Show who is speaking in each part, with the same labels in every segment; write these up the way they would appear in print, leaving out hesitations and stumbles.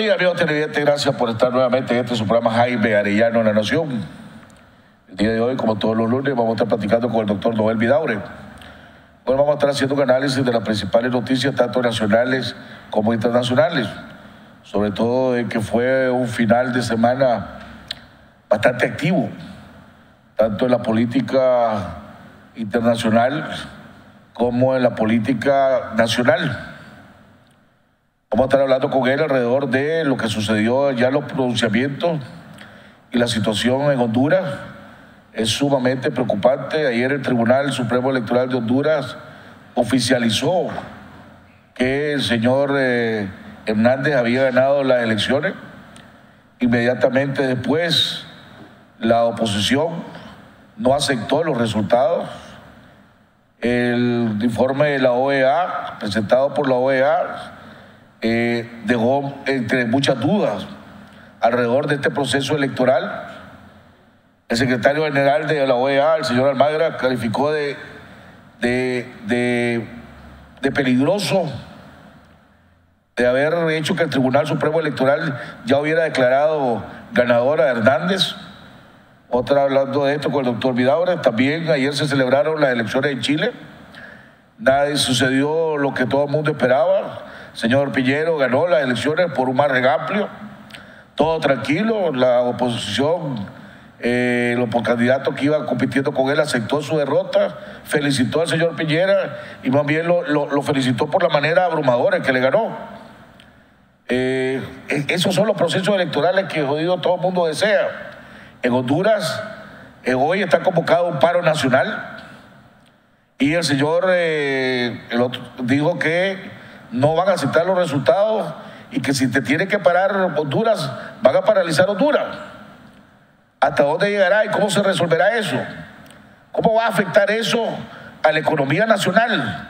Speaker 1: días, amigos televidentes. Gracias por estar nuevamente en su programa Jaime Arellano en la Nación. El día de hoy, como todos los lunes, vamos a estar platicando con el doctor Noel Vidaurre. Hoy vamos a estar haciendo un análisis de las principales noticias, tanto nacionales como internacionales. Sobre todo de que fue un final de semana bastante activo, tanto en la política internacional como en la política nacional. Vamos a estar hablando con él alrededor de lo que sucedió ya, los pronunciamientos y la situación en Honduras. Es sumamente preocupante. Ayer el Tribunal Supremo Electoral de Honduras oficializó que el señor Hernández había ganado las elecciones. Inmediatamente después, la oposición no aceptó los resultados. El informe de la OEA, presentado por la OEA, dejó entre muchas dudas alrededor de este proceso electoral. El secretario general de la OEA, el señor Almagra, calificó de peligroso de haber hecho que el Tribunal Supremo Electoral ya hubiera declarado ganadora a Hernández. Otra hablando de esto con el doctor Vidaurre. También ayer se celebraron las elecciones en Chile. Nada sucedió lo que todo el mundo esperaba. Señor Piñero ganó las elecciones por un margen amplio, todo tranquilo. La oposición, los candidatos que iban compitiendo con él, aceptó su derrota, felicitó al señor Piñera y más bien lo felicitó por la manera abrumadora en que le ganó. Esos son los procesos electorales que jodido todo el mundo desea. En Honduras hoy está convocado un paro nacional y el señor dijo que no van a aceptar los resultados y que si te tiene que parar Honduras, van a paralizar Honduras. ¿Hasta dónde llegará y cómo se resolverá eso? ¿Cómo va a afectar eso a la economía nacional?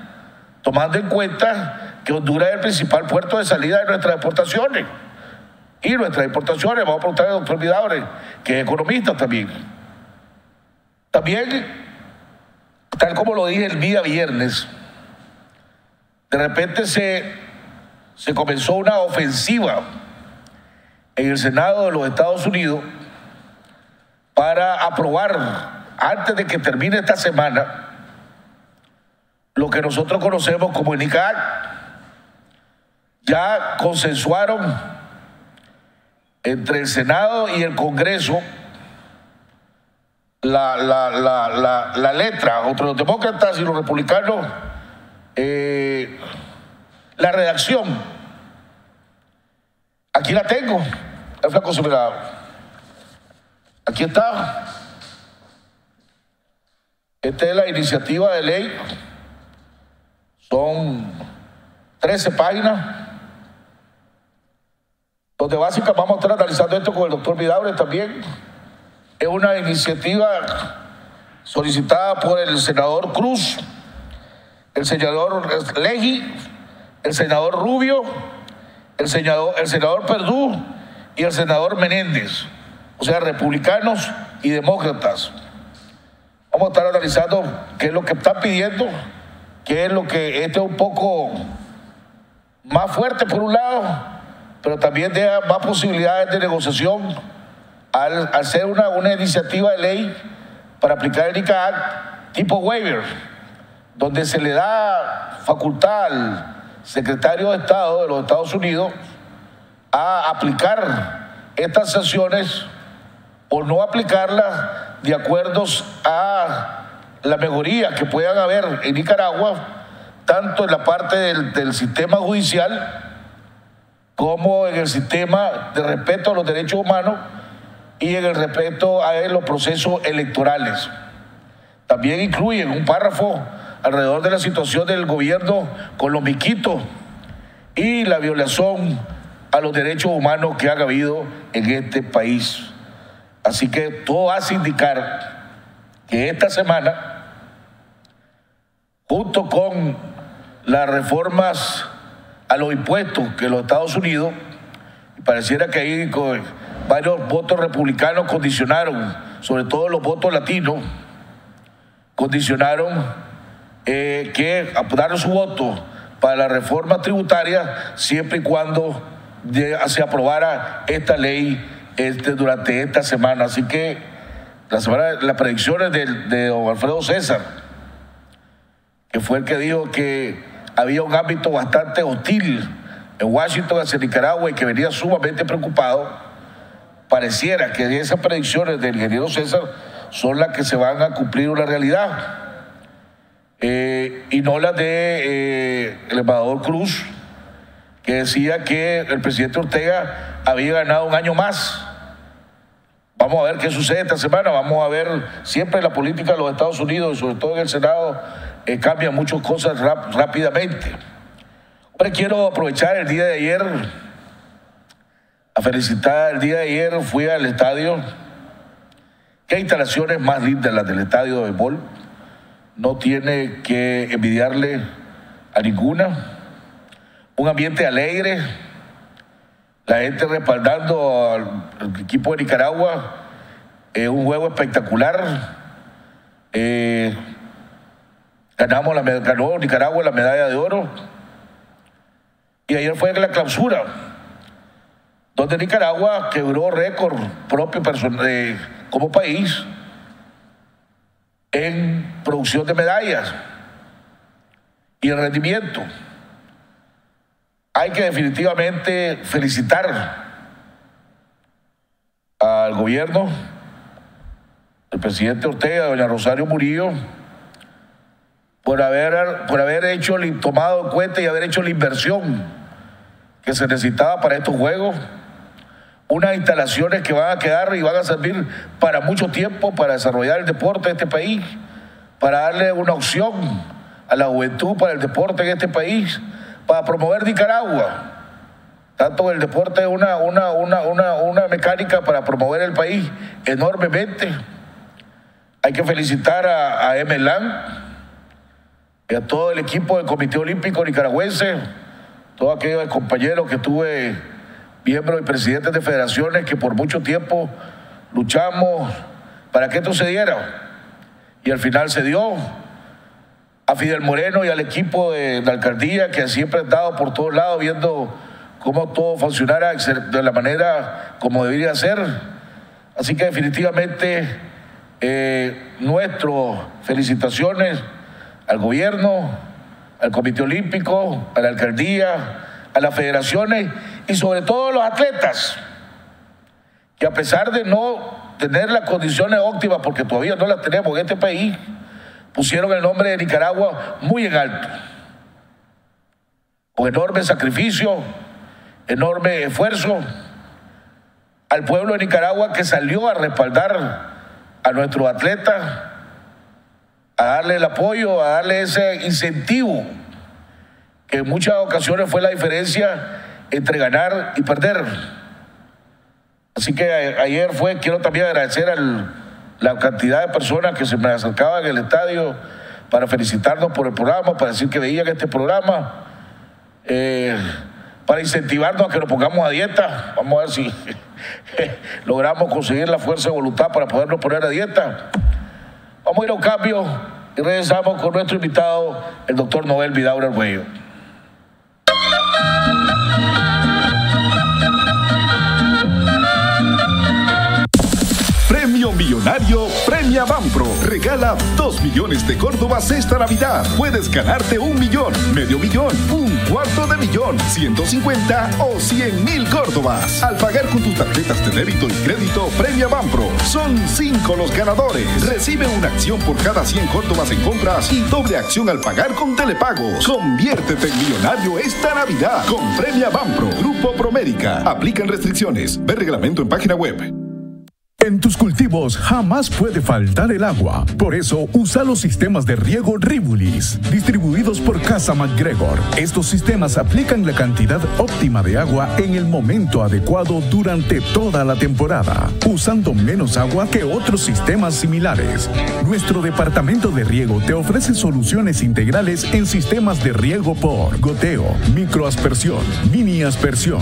Speaker 1: Tomando en cuenta que Honduras es el principal puerto de salida de nuestras exportaciones. Y nuestras exportaciones, vamos a preguntar al doctor Vidaurre, que es economista también. También, tal como lo dije el día viernes, de repente se comenzó una ofensiva en el Senado de los Estados Unidos para aprobar, antes de que termine esta semana, lo que nosotros conocemos como el NICA Act. Ya consensuaron entre el Senado y el Congreso la letra, entre los demócratas y los republicanos, la redacción. Aquí la tengo, el flaco se me la... Aquí está. Esta es la iniciativa de ley. Son 13 páginas, donde básicamente vamos a estar analizando esto con el doctor Vidaurre también. Es una iniciativa solicitada por el senador Cruz, el senador Legui, el senador Rubio, el senador Perdú y el senador Menéndez, o sea, republicanos y demócratas. Vamos a estar analizando qué es lo que están pidiendo, qué es lo que este es un poco más fuerte por un lado, pero también deja más posibilidades de negociación al ser una iniciativa de ley para aplicar el NICA Act tipo waiver, donde se le da facultad al secretario de Estado de los Estados Unidos a aplicar estas sanciones o no aplicarlas de acuerdo a la mejoría que puedan haber en Nicaragua, tanto en la parte del sistema judicial como en el sistema de respeto a los derechos humanos y en el respeto a los procesos electorales. También incluyen un párrafo alrededor de la situación del gobierno con los miquitos y la violación a los derechos humanos que han habido en este país. Así que todo hace indicar que esta semana, junto con las reformas a los impuestos que los Estados Unidos, pareciera que ahí con varios votos republicanos condicionaron, sobre todo los votos latinos, condicionaron que dar su voto para la reforma tributaria siempre y cuando se aprobara esta ley durante esta semana. Así que las predicciones de don Alfredo César, que fue el que dijo que había un ámbito bastante hostil en Washington hacia Nicaragua y que venía sumamente preocupado, pareciera que esas predicciones del ingeniero César son las que se van a cumplir una realidad, y no las de el embajador Cruz, que decía que el presidente Ortega había ganado un año más. Vamos a ver qué sucede esta semana. Vamos a ver, siempre la política de los Estados Unidos, sobre todo en el Senado, cambian muchas cosas rápidamente. Ahora quiero aprovechar el día de ayer a felicitar. El día de ayer fui al estadio. Qué instalaciones más lindas las del estadio de béisbol. No tiene que envidiarle a ninguna. Un ambiente alegre, la gente respaldando al equipo de Nicaragua, un juego espectacular. Ganó Nicaragua la medalla de oro. Y ayer fue la clausura, donde Nicaragua quebró récord propio como país en producción de medallas y en rendimiento. Hay que definitivamente felicitar al gobierno, el presidente Ortega, doña Rosario Murillo, por haber tomado en cuenta y haber hecho la inversión que se necesitaba para estos juegos. Unas instalaciones que van a quedar y van a servir para mucho tiempo para desarrollar el deporte de este país, para darle una opción a la juventud para el deporte en este país, para promover Nicaragua. Tanto el deporte es una mecánica para promover el país enormemente. Hay que felicitar a Emelán y a todo el equipo del Comité Olímpico Nicaragüense, todos aquellos compañeros que tuve, miembros y presidentes de federaciones que por mucho tiempo luchamos para que esto se diera. Y al final se dio. A Fidel Moreno y al equipo de la alcaldía, que siempre han estado por todos lados viendo cómo todo funcionara de la manera como debería ser. Así que definitivamente nuestras felicitaciones al gobierno, al Comité Olímpico, a la alcaldía, a las federaciones y sobre todo a los atletas, que a pesar de no tener las condiciones óptimas, porque todavía no las tenemos en este país, pusieron el nombre de Nicaragua muy en alto, con enorme sacrificio, enorme esfuerzo, al pueblo de Nicaragua que salió a respaldar a nuestros atletas, a darle el apoyo, a darle ese incentivo, que en muchas ocasiones fue la diferencia entre ganar y perder. Así que ayer quiero también agradecer la cantidad de personas que se me acercaban en el estadio para felicitarnos por el programa, para decir que veían este programa, para incentivarnos a que nos pongamos a dieta. Vamos a ver si logramos conseguir la fuerza de voluntad para podernos poner a dieta. Vamos a ir a un cambio y regresamos con nuestro invitado, el doctor Noel Vidaurre Arguello.
Speaker 2: Premio Millonario Premia Banpro. Regala 2 millones de córdobas esta Navidad. Puedes ganarte 1 millón, medio millón, 1/4 de millón, 150 o 100,000 córdobas. Al pagar con tus tarjetas de débito y crédito Premia Banpro, son 5 los ganadores. Recibe una acción por cada 100 córdobas en compras y doble acción al pagar con Telepagos. Conviértete en millonario esta Navidad con Premia Banpro. Grupo Promérica. Aplican restricciones. Ve reglamento en página web.
Speaker 3: En tus cultivos jamás puede faltar el agua. Por eso, usa los sistemas de riego Rivulis, distribuidos por Casa MacGregor. Estos sistemas aplican la cantidad óptima de agua en el momento adecuado durante toda la temporada, usando menos agua que otros sistemas similares. Nuestro departamento de riego te ofrece soluciones integrales en sistemas de riego por goteo, microaspersión, mini aspersión,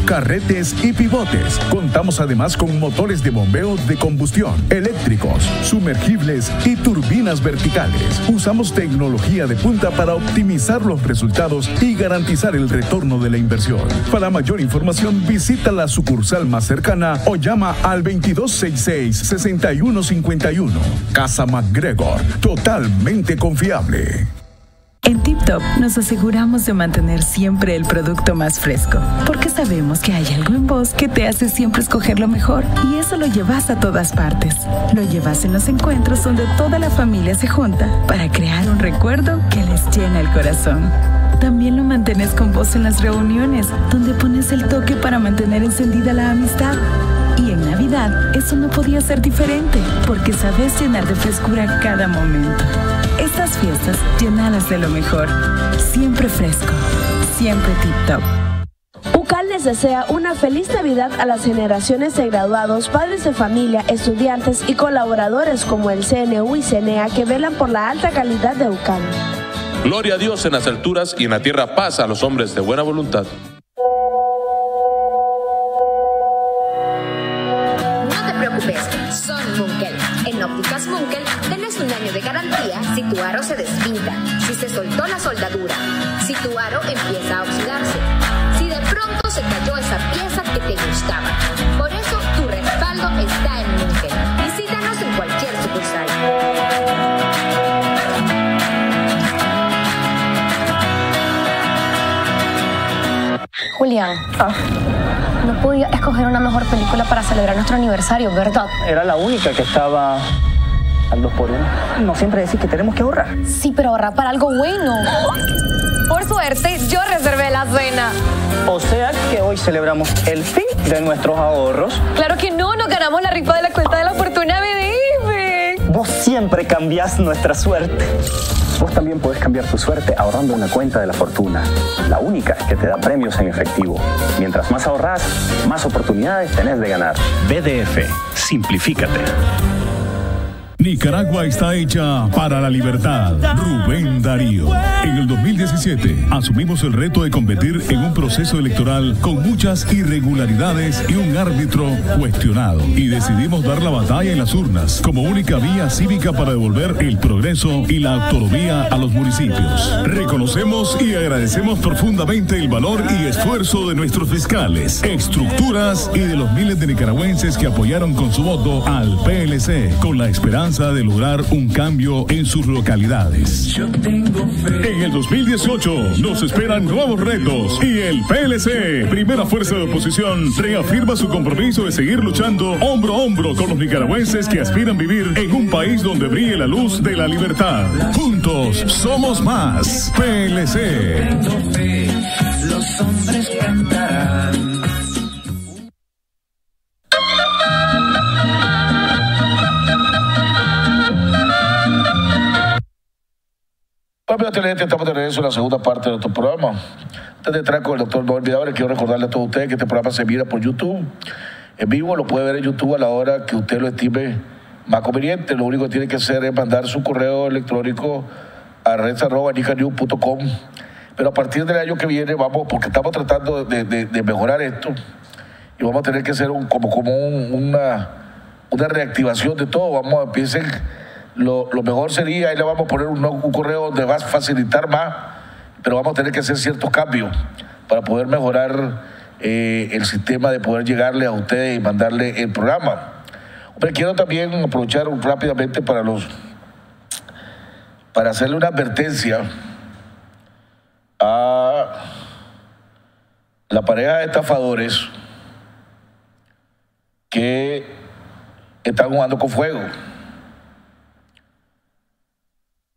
Speaker 3: carretes y pivotes. Contamos además con motores motores de bombeo de combustión, eléctricos, sumergibles y turbinas verticales. Usamos tecnología de punta para optimizar los resultados y garantizar el retorno de la inversión. Para mayor información, visita la sucursal más cercana o llama al 2266-6151. Casa MacGregor, totalmente confiable.
Speaker 4: En Tip Top nos aseguramos de mantener siempre el producto más fresco, porque sabemos que hay algo en vos que te hace siempre escoger lo mejor, y eso lo llevas a todas partes. Lo llevas en los encuentros donde toda la familia se junta para crear un recuerdo que les llena el corazón. También lo mantienes con vos en las reuniones, donde pones el toque para mantener encendida la amistad. Y en Navidad, eso no podía ser diferente, porque sabes llenar de frescura cada momento. Estas fiestas, llenalas de lo mejor. Siempre fresco, siempre Tip Top.
Speaker 5: UCAL les desea una feliz Navidad a las generaciones de graduados, padres de familia, estudiantes y colaboradores como el CNU y CNA que velan por la alta calidad de UCAL.
Speaker 6: Gloria a Dios en las alturas y en la tierra paz a los hombres de buena voluntad.
Speaker 7: No te preocupes, son Munkel. En Ópticas Munkel tenés un año de garantía si tu aro se despinta, si se soltó la soldadura, si tu aro empieza a oxidarse, si de pronto se cayó esa pieza que te gustaba. Por eso tu respaldo está en Munkel. Visítanos en cualquier sucursal.
Speaker 8: Julián, no podía escoger una mejor película para celebrar nuestro aniversario, ¿verdad?
Speaker 9: Era la única que estaba al 2x1. No siempre decís que tenemos que ahorrar.
Speaker 8: Sí, pero ahorrar para algo bueno. Por suerte, yo reservé la cena.
Speaker 9: O sea que hoy celebramos el fin de nuestros ahorros.
Speaker 8: Claro que no, nos ganamos la rifa de la cuenta de la fortuna BDF.
Speaker 9: Vos siempre cambiás nuestra suerte. Vos también podés cambiar tu suerte ahorrando en la cuenta de la fortuna, la única que te da premios en efectivo. Mientras más ahorrás, más oportunidades tenés de ganar.
Speaker 2: BDF, simplifícate.
Speaker 3: Nicaragua está hecha para la libertad. Rubén Darío. En el 2017 asumimos el reto de competir en un proceso electoral con muchas irregularidades y un árbitro cuestionado. Y decidimos dar la batalla en las urnas como única vía cívica para devolver el progreso y la autonomía a los municipios. Reconocemos y agradecemos profundamente el valor y esfuerzo de nuestros fiscales, estructuras y de los miles de nicaragüenses que apoyaron con su voto al PLC con la esperanza de lograr un cambio en sus localidades. En el 2018 nos esperan nuevos retos y el PLC, primera fuerza de oposición, reafirma su compromiso de seguir luchando hombro a hombro con los nicaragüenses que aspiran vivir en un país donde brille la luz de la libertad. Juntos somos más. PLC.
Speaker 10: Los hombres cantarán.
Speaker 1: Bueno, excelente, estamos de regreso en la segunda parte de nuestro programa. Antes de entrar con el doctor Noel Vidal, quiero recordarle a todos ustedes que este programa se mira por YouTube. En vivo lo puede ver en YouTube a la hora que usted lo estime más conveniente. Lo único que tiene que hacer es mandar su correo electrónico a red@nicanews.com. Pero a partir del año que viene vamos, porque estamos tratando de mejorar esto, y vamos a tener que hacer una reactivación de todo. Vamos a empezar. Lo mejor sería, ahí le vamos a poner un correo donde va a facilitar más, pero vamos a tener que hacer ciertos cambios para poder mejorar el sistema de poder llegarle a ustedes y mandarle el programa. Pero quiero también aprovechar rápidamente para hacerle una advertencia a la pareja de estafadores que están jugando con fuego.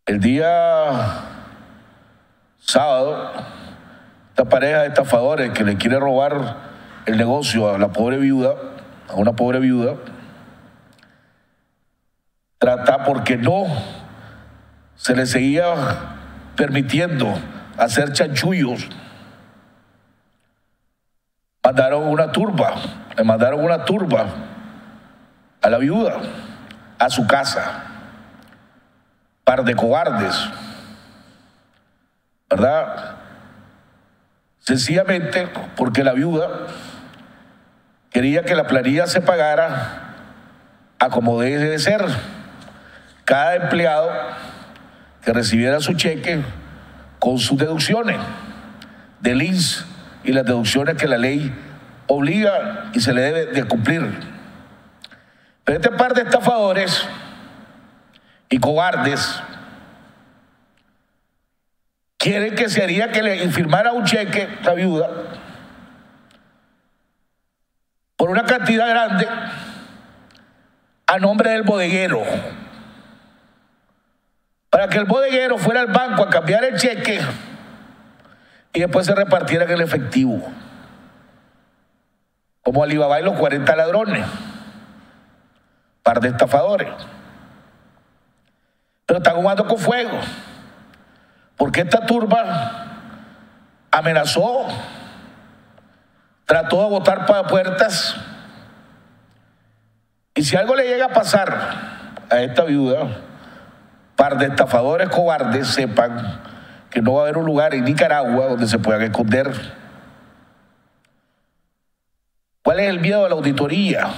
Speaker 1: El día sábado, esta pareja de estafadores que le quiere robar el negocio a una pobre viuda, porque no se le seguía permitiendo hacer chanchullos, le mandaron una turba a la viuda, a su casa. Par de cobardes, ¿verdad? Sencillamente porque la viuda quería que la planilla se pagara a como debe de ser. Cada empleado que recibiera su cheque con sus deducciones del INSS y las deducciones que la ley obliga y se le debe de cumplir. Pero este par de estafadores y cobardes quieren que se haría que le firmara un cheque a la viuda por una cantidad grande a nombre del bodeguero, para que el bodeguero fuera al banco a cambiar el cheque y después se repartiera en el efectivo, como Alibaba y los 40 ladrones, par de estafadores. Pero están jugando con fuego, porque esta turba amenazó, trató de botar para puertas, y si algo le llega a pasar a esta viuda, par de estafadores cobardes, sepan que no va a haber un lugar en Nicaragua donde se puedan esconder. ¿Cuál es el miedo a la auditoría?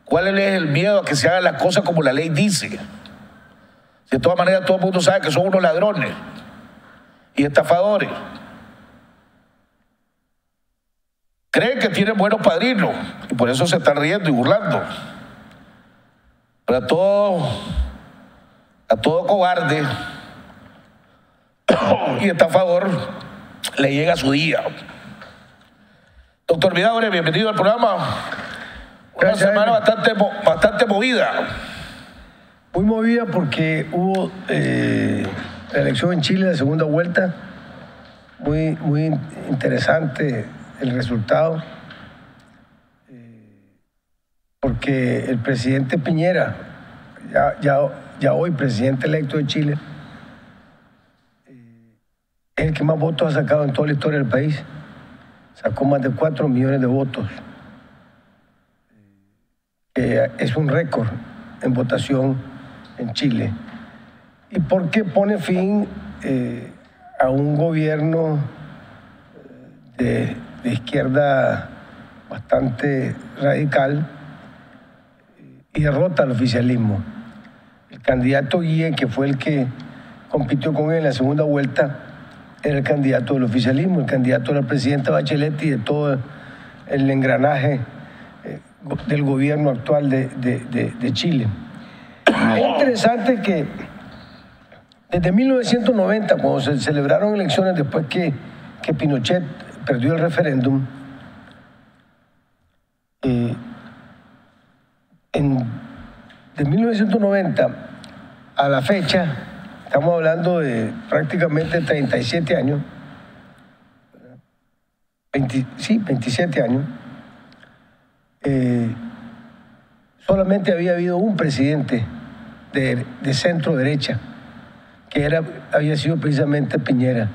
Speaker 1: ¿Cuál es el miedo a que se hagan las cosas como la ley dice? Si de todas maneras todo el mundo sabe que son unos ladrones y estafadores. Creen que tienen buenos padrinos y por eso se están riendo y burlando. Pero a todo cobarde y estafador le llega su día. Doctor Vidaurre, bienvenido al programa. Una semana bastante movida.
Speaker 11: Muy movida porque hubo la elección en Chile de segunda vuelta. Muy interesante el resultado. Porque el presidente Piñera, ya hoy presidente electo de Chile, es el que más votos ha sacado en toda la historia del país. Sacó más de 4 millones de votos. Es un récord en votación en Chile. Y porque pone fin a un gobierno de izquierda bastante radical y derrota al oficialismo. El candidato Guille, que fue el que compitió con él en la segunda vuelta, era el candidato del oficialismo, el candidato de la presidenta Bachelet y de todo el engranaje del gobierno actual de Chile. Es interesante que desde 1990, cuando se celebraron elecciones después que Pinochet perdió el referéndum, de 1990 a la fecha, estamos hablando de prácticamente 37 años, 27 años, solamente había habido un presidente de centro derecha, que había sido precisamente Piñera.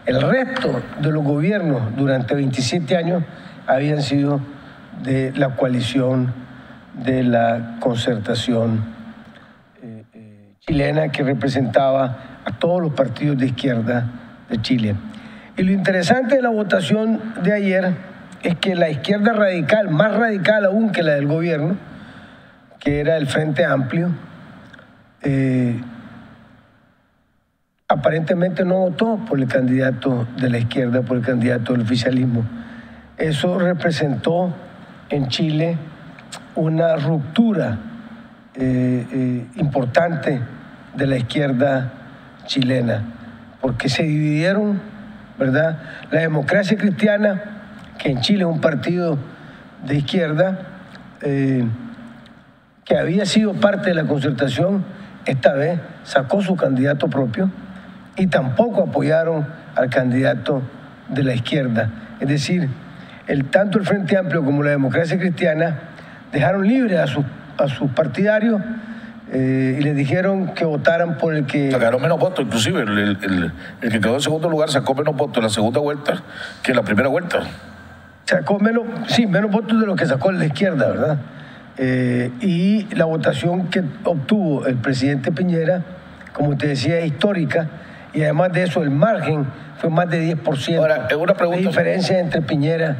Speaker 11: El resto de los gobiernos durante 27 años habían sido de la coalición de la concertación chilena, que representaba a todos los partidos de izquierda de Chile. Y lo interesante de la votación de ayer es que la izquierda radical, más radical aún que la del gobierno, que era el Frente Amplio, aparentemente no votó por el candidato de la izquierda, por el candidato del oficialismo. Eso representó en Chile una ruptura importante de la izquierda chilena, porque se dividieron, ¿verdad? La Democracia Cristiana, que en Chile es un partido de izquierda, que había sido parte de la concertación, esta vez sacó su candidato propio y tampoco apoyaron al candidato de la izquierda. Es decir, tanto el Frente Amplio como la Democracia Cristiana dejaron libre a sus partidarios y les dijeron que votaran por el que...
Speaker 1: Sacaron menos votos, inclusive el que quedó en segundo lugar sacó menos votos en la segunda vuelta que en la primera vuelta.
Speaker 11: Sacó menos votos de lo que sacó la izquierda, ¿verdad? Y la votación que obtuvo el presidente Piñera, como te decía, es histórica, y además de eso el margen fue más de 10%.
Speaker 1: Ahora, una pregunta,
Speaker 11: de diferencia entre Piñera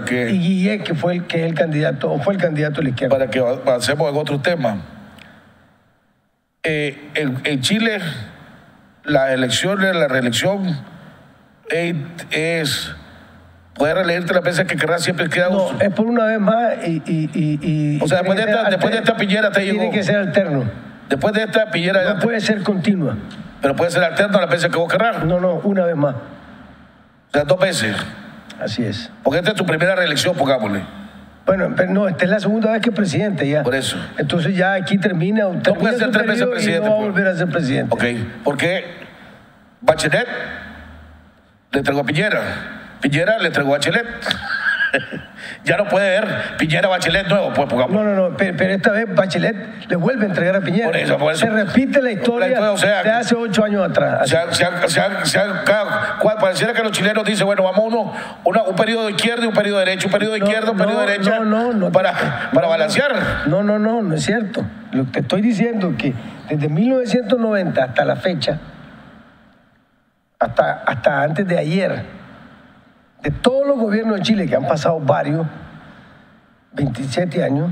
Speaker 11: y Guillé, que fue el candidato, o fue el candidato de la izquierda.
Speaker 1: Para que avancemos en otro tema. En Chile, las elecciones, la reelección es... Puedes reelegirte las veces que querrás, siempre queda uso.
Speaker 11: No, es por una vez más
Speaker 1: o sea, después de esta Piñera te llegó.
Speaker 11: Tiene que ser alterno.
Speaker 1: Después de esta Piñera...
Speaker 11: No puede ser continua.
Speaker 1: Pero puede ser alterno las veces que vos querrás.
Speaker 11: No, una vez más.
Speaker 1: O sea, 2 veces.
Speaker 11: Así es.
Speaker 1: Porque esta es tu primera reelección, pongámosle.
Speaker 11: Bueno, pero no, esta es la segunda vez que es presidente ya.
Speaker 1: Por eso.
Speaker 11: Entonces ya aquí termina
Speaker 1: no puede ser 3 veces presidente.
Speaker 11: Y no va a volver a ser presidente.
Speaker 1: Ok, porque Bachelet le entregó a Piñera. Piñera le entregó a Bachelet. Ya no puede ver Piñera Bachelet nuevo, pues pongamos.
Speaker 11: No, pero esta vez Bachelet le vuelve a entregar a Piñera.
Speaker 1: Por eso.
Speaker 11: Se repite la historia de hace 8 años atrás.
Speaker 1: Pareciera que los chilenos dicen, bueno, vamos un periodo de izquierda y un periodo de derecha, un periodo de izquierda, un periodo de derecha, para balancear.
Speaker 11: No es cierto. Lo que te estoy diciendo es que desde 1990 hasta la fecha, hasta antes de ayer, de todos los gobiernos de Chile, que han pasado varios, 27 años,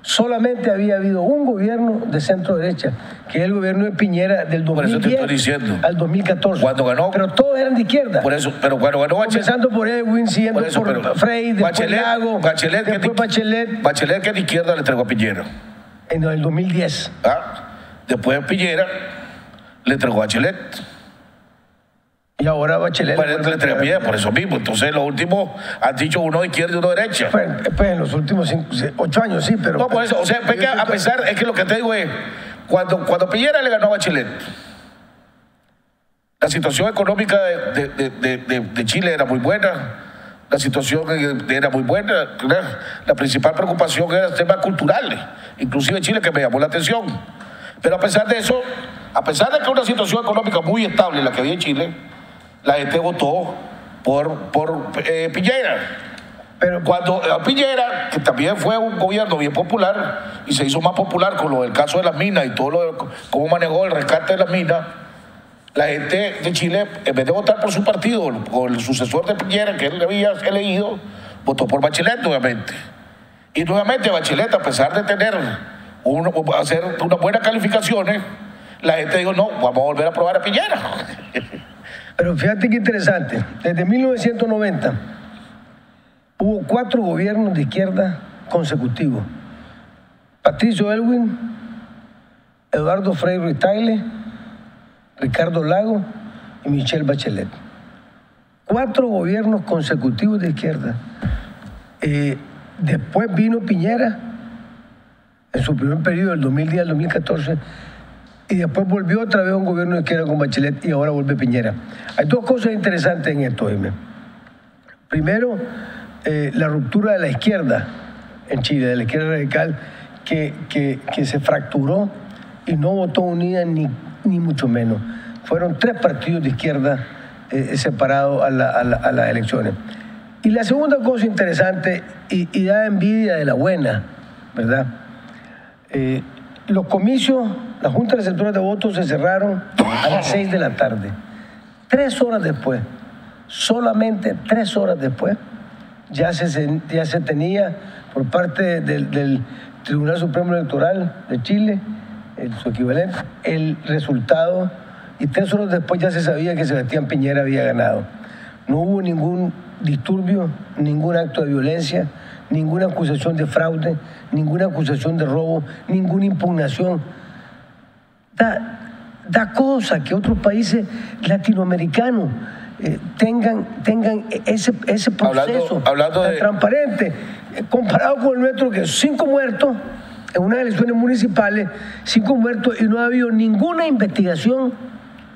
Speaker 11: solamente había habido un gobierno de centro derecha, que es el gobierno de Piñera del 2010 al 2014.
Speaker 1: Cuando ganó,
Speaker 11: pero todos eran de izquierda.
Speaker 1: Por eso, pero cuando ganó Bachelet,
Speaker 11: comenzando por Edwin, siguiendo por Frey, después Lago, después Bachelet.
Speaker 1: Bachelet, que es de izquierda, le entregó a Piñera.
Speaker 11: En el 2010.
Speaker 1: Después Piñera le entregó a Bachelet.
Speaker 11: Y ahora Bachelet
Speaker 1: le entrega a Piñera, por eso mismo. Entonces, los últimos han dicho uno de izquierda y uno de derecha.
Speaker 11: Pues en los últimos 8 años sí, pero...
Speaker 1: No, por eso, o sea, a pesar, es que lo que te digo es, cuando Piñera le ganó a Bachelet, la situación económica de Chile era muy buena, la situación era muy buena, la principal preocupación era temas culturales, inclusive en Chile, que me llamó la atención. Pero a pesar de eso, a pesar de que una situación económica muy estable, la que había en Chile, la gente votó por Piñera.
Speaker 11: Pero
Speaker 1: cuando Piñera, que también fue un gobierno bien popular y se hizo más popular con lo del caso de las minas y todo cómo manejó el rescate de las minas, la gente de Chile, en vez de votar por su partido o el sucesor de Piñera que él había elegido, votó por Bachelet nuevamente. Y nuevamente Bachelet, a pesar de hacer unas buenas calificaciones, la gente dijo, no, vamos a volver a aprobar a Piñera.
Speaker 11: Pero fíjate qué interesante, desde 1990 hubo 4 gobiernos de izquierda consecutivos. Patricio Aylwin, Eduardo Frei Ruiz-Tagle, Ricardo Lagos y Michelle Bachelet. 4 gobiernos consecutivos de izquierda. Después vino Piñera en su primer periodo, del 2010 al 2014, y después volvió otra vez a un gobierno de izquierda con Bachelet y ahora vuelve Piñera. Hay 2 cosas interesantes en esto, Jaime. Primero, la ruptura de la izquierda en Chile, de la izquierda radical, que se fracturó y no votó unida ni mucho menos. Fueron 3 partidos de izquierda separados a las elecciones. Y la segunda cosa interesante, y da envidia de la buena, ¿verdad? Los comicios, la Junta de Receptores de Votos se cerraron a las 6 de la tarde. 3 horas después, solamente 3 horas después, ya se tenía por parte del Tribunal Supremo Electoral de Chile, su equivalente, el resultado, y 3 horas después ya se sabía que Sebastián Piñera había ganado. No hubo ningún disturbio, ningún acto de violencia, ninguna acusación de fraude, ninguna acusación de robo, ninguna impugnación. Da cosa que otros países latinoamericanos tengan ese proceso tan transparente, comparado con el nuestro, que 5 muertos en unas elecciones municipales, 5 muertos, y no ha habido ninguna investigación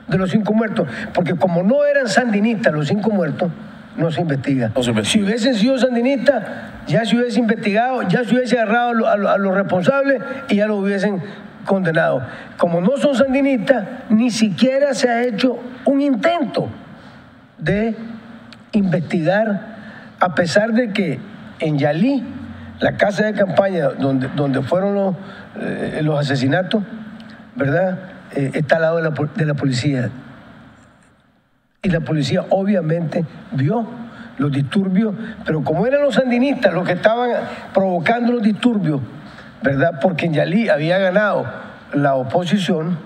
Speaker 11: de los 5 muertos, porque como no eran sandinistas los 5 muertos, no se investiga. Si hubiesen sido sandinistas, ya se hubiese investigado, ya se hubiese agarrado a los responsables y ya los hubiesen condenado. Como no son sandinistas, ni siquiera se ha hecho un intento de investigar, a pesar de que en Yalí, la casa de campaña donde fueron los asesinatos, ¿verdad? Está al lado de la policía. Y la policía obviamente vio los disturbios, pero como eran los sandinistas los que estaban provocando los disturbios, ¿verdad? Porque en Yalí había ganado la oposición,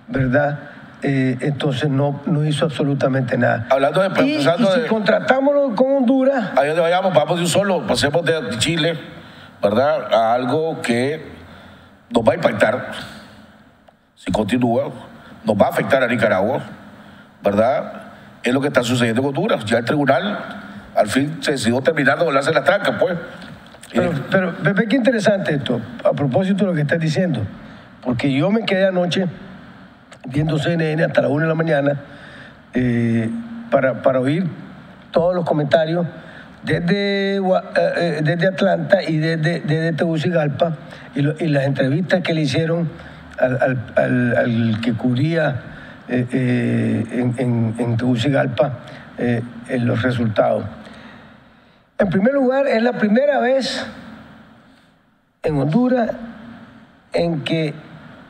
Speaker 11: ¿verdad? Entonces no hizo absolutamente nada.
Speaker 1: Hablando de...
Speaker 11: Y si contratamos con Honduras...
Speaker 1: Ahí donde vayamos, vamos de un solo, pasemos de Chile, ¿verdad? A algo que nos va a impactar, si continúa, nos va a afectar a Nicaragua, ¿verdad? Es lo que está sucediendo en Honduras. Ya el tribunal al fin se decidió terminar de volarse las trancas, pues.
Speaker 11: Pero Pepe, qué interesante esto, a propósito de lo que estás diciendo, porque yo me quedé anoche viendo CNN hasta las 1 de la mañana para oír todos los comentarios desde Atlanta y desde Tegucigalpa y las entrevistas que le hicieron al que cubría en Tegucigalpa en los resultados. En primer lugar, es la primera vez en Honduras en que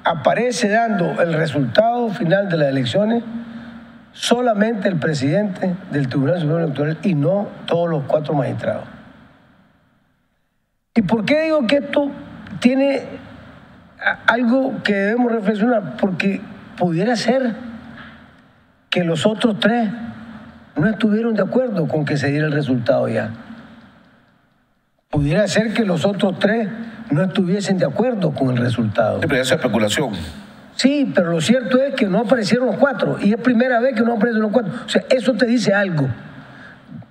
Speaker 11: aparece dando el resultado final de las elecciones solamente el presidente del Tribunal Supremo Electoral y no todos los 4 magistrados. ¿Y por qué digo que esto tiene algo que debemos reflexionar? Porque pudiera ser que los otros 3 no estuvieron de acuerdo con que se diera el resultado ya. Pudiera ser que los otros 3 no estuviesen de acuerdo con el resultado.
Speaker 1: Pero esa es especulación.
Speaker 11: Sí, pero lo cierto es que no aparecieron los 4 y es primera vez que no aparecen los 4. O sea, eso te dice algo.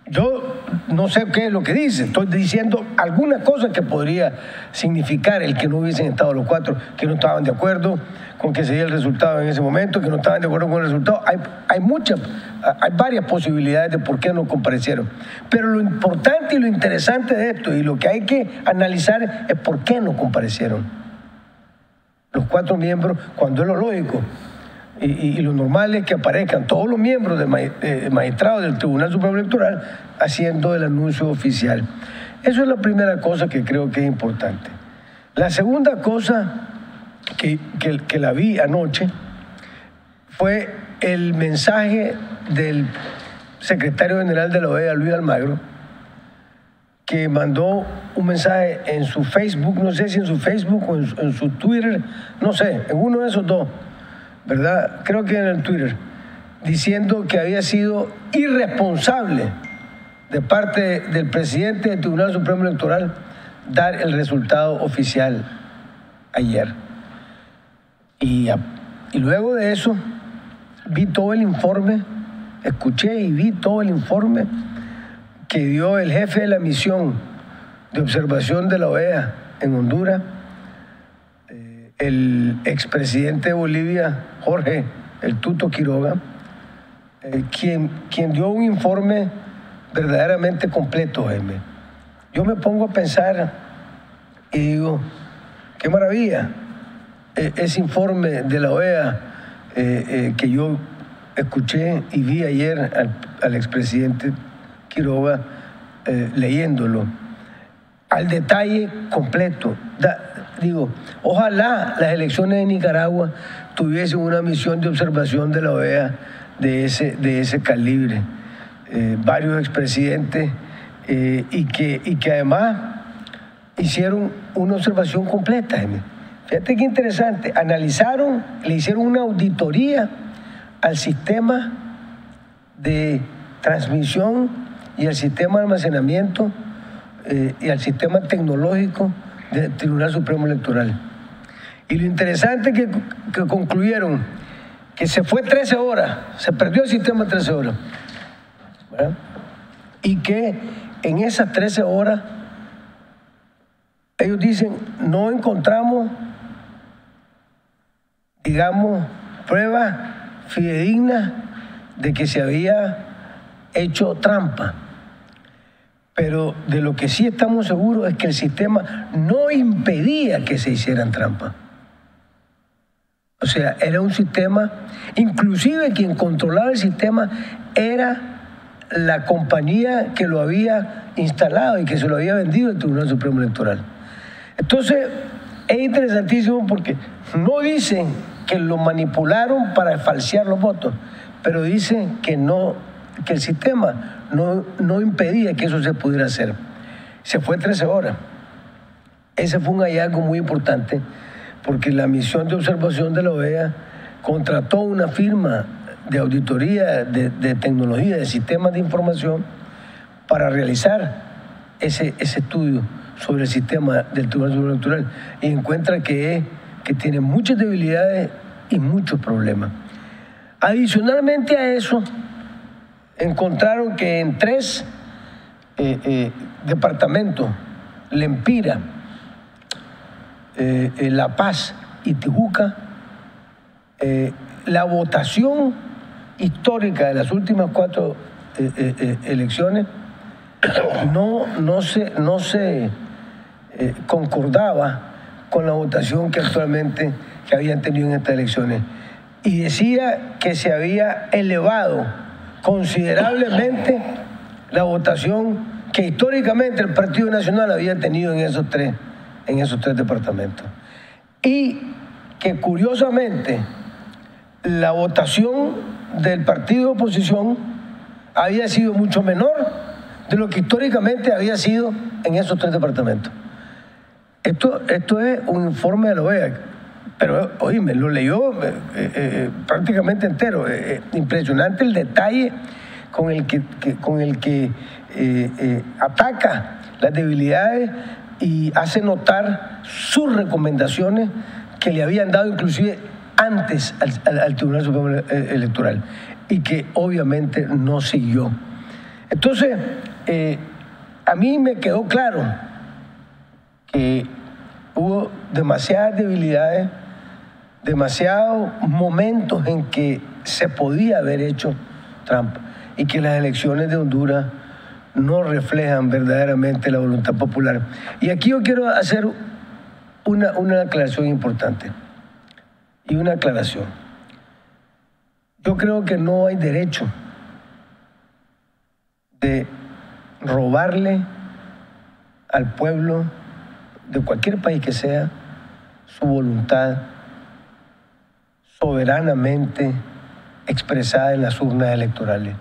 Speaker 11: Yo no sé qué es lo que dice, estoy diciendo algunas cosas que podría significar el que no hubiesen estado los 4, que no estaban de acuerdo con que se diera el resultado en ese momento, que no estaban de acuerdo con el resultado. Hay varias posibilidades de por qué no comparecieron. Pero lo importante y lo interesante de esto y lo que hay que analizar es por qué no comparecieron los 4 miembros, cuando es lo lógico. Y lo normal es que aparezcan todos los miembros del magistrado del Tribunal Supremo Electoral haciendo el anuncio oficial. Eso es la primera cosa que creo que es importante. La segunda cosa que la vi anoche fue el mensaje del secretario general de la OEA, Luis Almagro, que mandó un mensaje en su Facebook, no sé si en su Facebook o en su Twitter, no sé, en uno de esos dos, ¿verdad? Creo que en el Twitter, diciendo que había sido irresponsable de parte del presidente del Tribunal Supremo Electoral dar el resultado oficial ayer. Y luego de eso vi todo el informe, escuché y vi todo el informe que dio el jefe de la misión de observación de la OEA en Honduras, el expresidente de Bolivia, Jorge El Tuto Quiroga, quien dio un informe verdaderamente completo, Jaime. Yo me pongo a pensar y digo, qué maravilla, ese informe de la OEA que yo escuché y vi ayer al expresidente Quiroga leyéndolo, al detalle completo. Digo, ojalá las elecciones de Nicaragua tuviesen una misión de observación de la OEA de ese calibre. Varios expresidentes y que además hicieron una observación completa. Fíjate qué interesante, analizaron, le hicieron una auditoría al sistema de transmisión y al sistema de almacenamiento y al sistema tecnológico del Tribunal Supremo Electoral. Y lo interesante es que concluyeron que se fue 13 horas, se perdió el sistema 13 horas, ¿verdad? Y que en esas 13 horas ellos dicen, no encontramos, digamos, pruebas fidedignas de que se había hecho trampa. Pero de lo que sí estamos seguros es que el sistema no impedía que se hicieran trampas. O sea, era un sistema, inclusive quien controlaba el sistema era la compañía que lo había instalado y que se lo había vendido al Tribunal Supremo Electoral. Entonces, es interesantísimo porque no dicen que lo manipularon para falsear los votos, pero dice que el sistema no impedía que eso se pudiera hacer. Se fue 13 horas. Ese fue un hallazgo muy importante porque la misión de observación de la OEA contrató una firma de auditoría de tecnología, de sistemas de información para realizar ese estudio sobre el sistema del Tribunal Supremo Electoral y encuentra que tiene muchas debilidades y muchos problemas. Adicionalmente a eso, encontraron que en 3 departamentos, Lempira, La Paz y Tijuca, la votación histórica de las últimas 4 elecciones no se concordaba con la votación que actualmente habían tenido en estas elecciones. Y decía que se había elevado considerablemente la votación que históricamente el Partido Nacional había tenido en esos tres departamentos. Y que curiosamente la votación del partido de oposición había sido mucho menor de lo que históricamente había sido en esos 3 departamentos. Esto es un informe de la OEA, pero oíme, lo leyó prácticamente entero. Impresionante el detalle con el que ataca las debilidades y hace notar sus recomendaciones que le habían dado inclusive antes al Tribunal Supremo Electoral y que obviamente no siguió. Entonces, a mí me quedó claro que hubo demasiadas debilidades, demasiados momentos en que se podía haber hecho trampa y que las elecciones de Honduras no reflejan verdaderamente la voluntad popular. Y aquí yo quiero hacer una aclaración importante y una aclaración. Yo creo que no hay derecho de robarle al pueblo de cualquier país que sea su voluntad soberanamente expresada en las urnas electorales,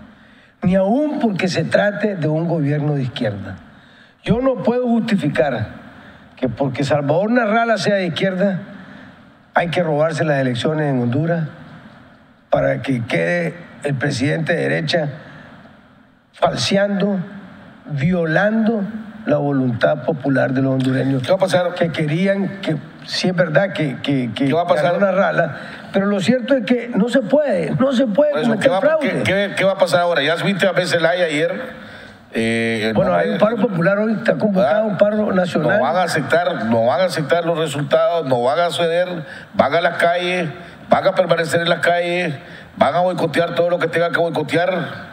Speaker 11: ni aún porque se trate de un gobierno de izquierda. Yo no puedo justificar que porque Salvador Narrala sea de izquierda hay que robarse las elecciones en Honduras para que quede el presidente de derecha falseando, violando la voluntad popular de los hondureños.
Speaker 1: ¿Qué va a pasar?
Speaker 11: Que querían, que sí es verdad que
Speaker 1: ¿qué va a pasar?
Speaker 11: Narrala, pero lo cierto es que no se puede cometer fraude.
Speaker 1: ¿Qué va a pasar ahora? Ya subiste a Celaya ayer.
Speaker 11: Bueno, hay un paro popular hoy, está convocado un paro nacional.
Speaker 1: No van a aceptar los resultados, no van a ceder, van a las calles, van a permanecer en las calles, van a boicotear todo lo que tengan que boicotear.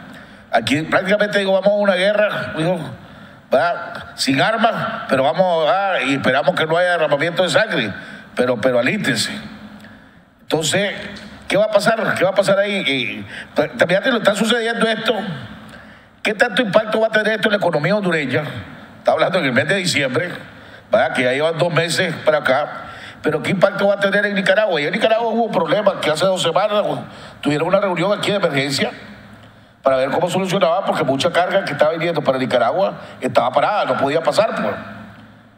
Speaker 1: Aquí prácticamente vamos a una guerra, sin armas, pero y esperamos que no haya derramamiento de sangre, pero alístense. Entonces, ¿qué va a pasar? ¿Qué va a pasar ahí? También te lo está sucediendo esto. ¿Qué tanto impacto va a tener esto en la economía hondureña? Está hablando en el mes de diciembre, ¿verdad? Que ya llevan 2 meses para acá. Pero ¿qué impacto va a tener en Nicaragua? Y en Nicaragua hubo problemas que hace 2 semanas tuvieron una reunión aquí de emergencia para ver cómo solucionaba, porque mucha carga que estaba viniendo para Nicaragua estaba parada, no podía pasar.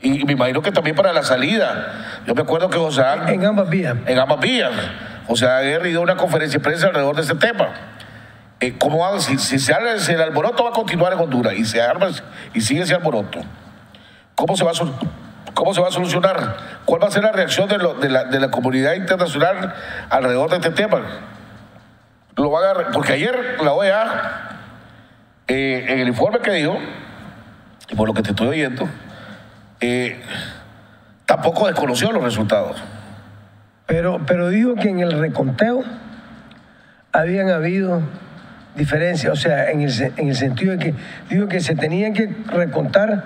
Speaker 1: Y me imagino que también para la salida. Yo me acuerdo que José Ángel...
Speaker 11: En ambas vías.
Speaker 1: En ambas vías. José Ángel dio una conferencia de prensa alrededor de ese tema. ¿Cómo va? Si el alboroto va a continuar en Honduras y se arma y sigue ese alboroto, ¿cómo se va a solucionar? ¿Cuál va a ser la reacción de la comunidad internacional alrededor de este tema? Porque ayer la OEA, en el informe que dio, y por lo que te estoy oyendo, tampoco desconoció los resultados.
Speaker 11: Pero dijo que en el reconteo habían habido diferencias, o sea, en el sentido de que digo que se tenían que recontar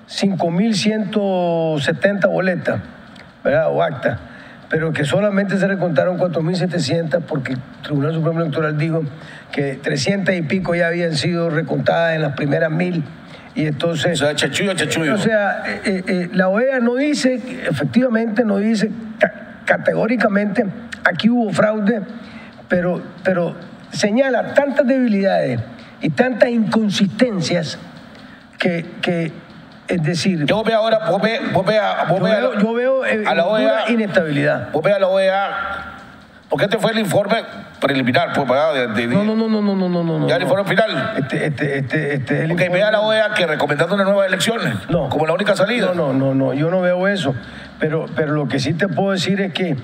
Speaker 11: 5.170 boletas, ¿verdad? O actas, pero que solamente se recontaron 4.700 porque el Tribunal Supremo Electoral dijo que 300 y pico ya habían sido recontadas en las primeras 1.000. Y entonces,
Speaker 1: o sea, chachullo.
Speaker 11: O sea, la OEA no dice, efectivamente no dice categóricamente, aquí hubo fraude, pero señala tantas debilidades y tantas inconsistencias que es decir...
Speaker 1: Yo veo ahora,
Speaker 11: yo veo
Speaker 1: a la OEA,
Speaker 11: inestabilidad.
Speaker 1: Vos ve a la OEA, porque este fue el informe preliminar, pues,
Speaker 11: No.
Speaker 1: Ya el informe final.
Speaker 11: Porque
Speaker 1: ve a la OEA que recomendando unas nuevas elecciones, como la única salida.
Speaker 11: No, yo no veo eso. Pero lo que sí te puedo decir es que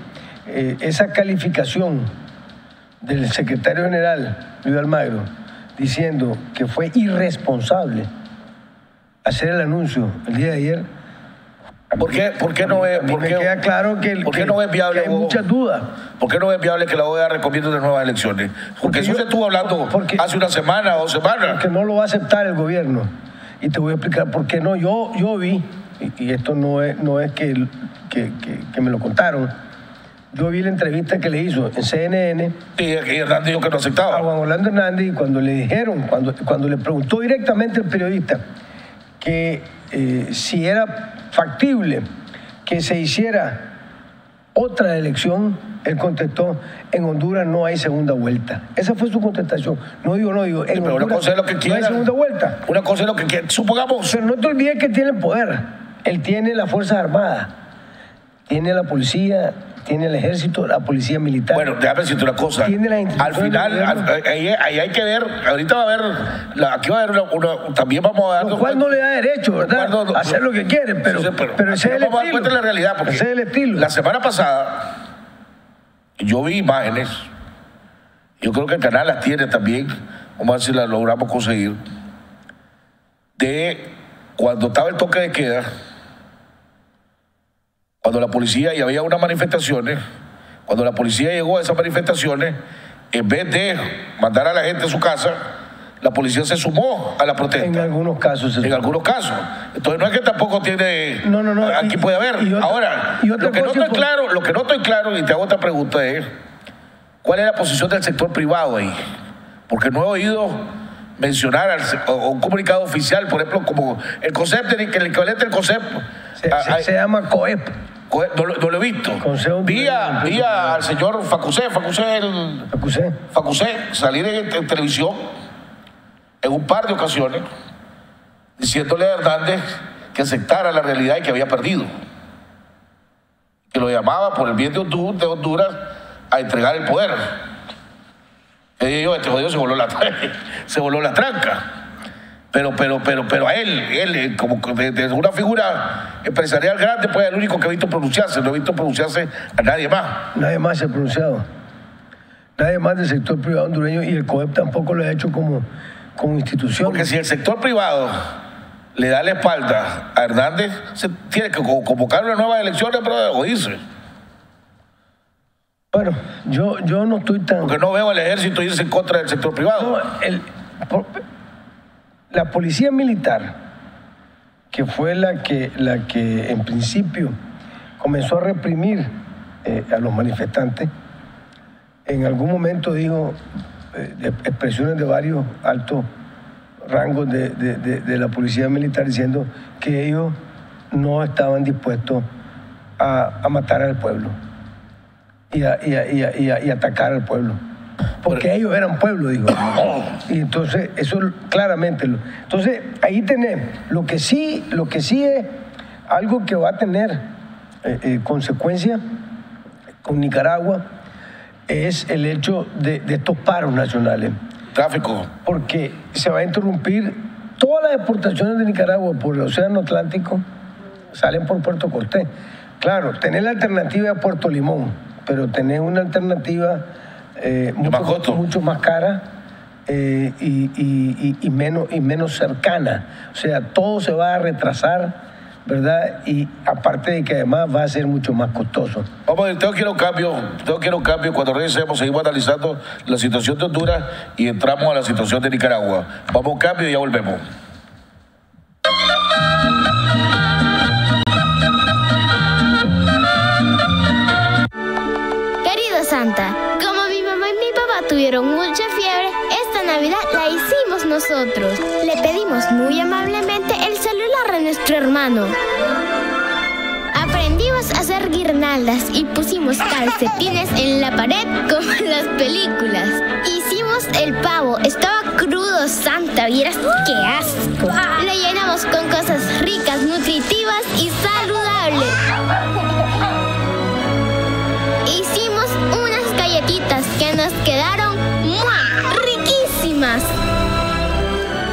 Speaker 11: esa calificación del secretario general, Luis Almagro, diciendo que fue irresponsable hacer el anuncio el día de ayer.
Speaker 1: ¿Por qué no es?
Speaker 11: Me queda claro que
Speaker 1: no es viable?
Speaker 11: Que hay muchas dudas.
Speaker 1: ¿Por qué no es viable que la OEA recomiende unas nuevas elecciones? Porque eso se estuvo hablando hace una semana o 2 semanas.
Speaker 11: Porque no lo va a aceptar el gobierno. Y te voy a explicar por qué no. Yo vi, y esto no es que me lo contaron, yo vi la entrevista que le hizo en CNN.
Speaker 1: Y Hernández dijo que no aceptaba.
Speaker 11: A Juan Orlando Hernández, y cuando le dijeron, cuando le preguntó directamente el periodista que si era factible que se hiciera otra elección, él contestó: en Honduras no hay segunda vuelta. Esa fue su contestación. No digo. En
Speaker 1: pero
Speaker 11: Honduras
Speaker 1: una cosa es lo que quiera.
Speaker 11: No hay segunda vuelta.
Speaker 1: Una cosa es lo que quiera. Supongamos.
Speaker 11: Pero no te olvides que tiene el poder. Él tiene las Fuerzas Armadas, tiene la policía, tiene el ejército, la policía militar.
Speaker 1: Bueno, déjame decirte una cosa. Al final, ahí hay que ver, ahorita va a haber, aquí va a haber también vamos a dar...
Speaker 11: Lo cual no le da derecho, ¿verdad? Hacer lo que quiere, pero ese es el
Speaker 1: vamos a dar cuenta de la realidad, porque
Speaker 11: ese es el estilo.
Speaker 1: La semana pasada, yo vi imágenes, yo creo que el canal las tiene también, vamos a ver si las logramos conseguir, de cuando estaba el toque de queda, cuando la policía, y había unas manifestaciones, cuando la policía llegó a esas manifestaciones, en vez de mandar a la gente a su casa, la policía se sumó a la protesta.
Speaker 11: En algunos casos.
Speaker 1: Algunos casos. Entonces no es que tampoco tiene...
Speaker 11: No.
Speaker 1: Aquí puede haber. Ahora, lo que no estoy claro, y te hago otra pregunta es, ¿cuál es la posición del sector privado ahí? Porque no he oído mencionar un comunicado oficial, por ejemplo, como el concepto, que el equivalente del concepto.
Speaker 11: Se llama COEP.
Speaker 1: No lo he visto. Vi al señor Facusé salir en televisión en un par de ocasiones diciéndole a Hernández que aceptara la realidad y que había perdido. Que lo llamaba por el bien de Honduras a entregar el poder. Este jodido se voló la tranca. Pero a él como de una figura empresarial grande, pues es el único que he visto pronunciarse. No he visto pronunciarse a nadie más.
Speaker 11: Nadie más se ha pronunciado. Nadie más del sector privado hondureño, y el COEP tampoco lo ha hecho como institución.
Speaker 1: Porque si el sector privado le da la espalda a Hernández, se tiene que convocar unas nuevas elecciones para oírse.
Speaker 11: Bueno, yo no estoy tan...
Speaker 1: Porque no veo al ejército irse en contra del sector privado.
Speaker 11: No, la policía militar, que fue la que en principio comenzó a reprimir a los manifestantes, en algún momento dijo expresiones de varios altos rangos de la policía militar diciendo que ellos no estaban dispuestos a matar al pueblo y atacar al pueblo. Porque ellos eran pueblo, digo. Y entonces, eso claramente. Entonces, ahí tenemos. Lo que sí es algo que va a tener consecuencias con Nicaragua es el hecho de estos paros nacionales.
Speaker 1: Tráfico.
Speaker 11: Porque se va a interrumpir todas las exportaciones de Nicaragua por el Océano Atlántico, salen por Puerto Cortés. Claro, tener la alternativa de Puerto Limón, pero tener una alternativa mucho más cara y menos cercana. O sea, todo se va a retrasar, ¿verdad? Y aparte de que además va a ser mucho más costoso.
Speaker 1: Vamos a ver, tengo que ir a un cambio. Cuando regresemos seguimos analizando la situación de Honduras y entramos a la situación de Nicaragua. Vamos a un cambio y ya volvemos.
Speaker 12: Querido Santa, como mi mamá y mi papá tuvieron mucha fiebre, esta Navidad la hicimos nosotros. Le pedimos muy amablemente el celular a nuestro hermano. Aprendimos a hacer guirnaldas y pusimos calcetines en la pared como en las películas. Hicimos el pavo estaba crudo, Santa, vieras qué asco. Lo llenamos con cosas ricas, nutritivas y saludables. Hicimos unas galletitas que nos quedaron riquísimas.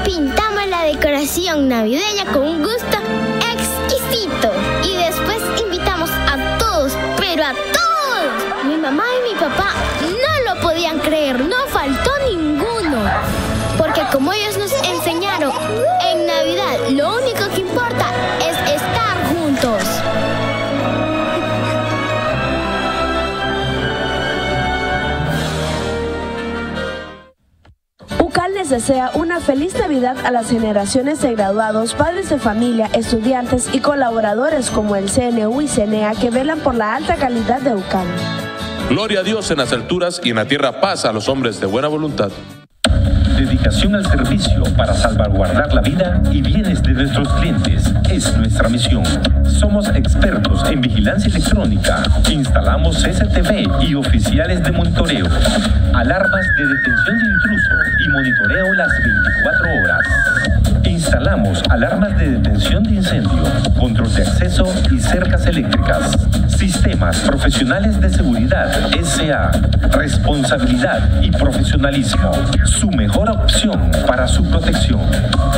Speaker 12: Pintamos la decoración navideña con un gusto exquisito. Y después invitamos a todos, pero a todos. Mi mamá y mi papá no lo podían creer, no faltó ninguno. Porque como ellos nos enseñaron, en Navidad lo único que importa es estar juntos.
Speaker 5: UCAL les desea una feliz Navidad a las generaciones de graduados, padres de familia, estudiantes y colaboradores como el CNU y CNEA que velan por la alta calidad de UCAL.
Speaker 6: Gloria a Dios en las alturas y en la tierra paz a los hombres de buena voluntad.
Speaker 13: Dedicación al servicio para salvaguardar la vida y bienes de nuestros clientes es nuestra misión. Somos expertos en vigilancia electrónica. Instalamos CCTV y oficiales de monitoreo, alarmas de detención de intruso y monitoreo las 24 horas. Instalamos alarmas de detención de incendio, control de acceso y cercas eléctricas. Sistemas profesionales de seguridad SA. Responsabilidad y profesionalismo. Su mejor opción para su protección.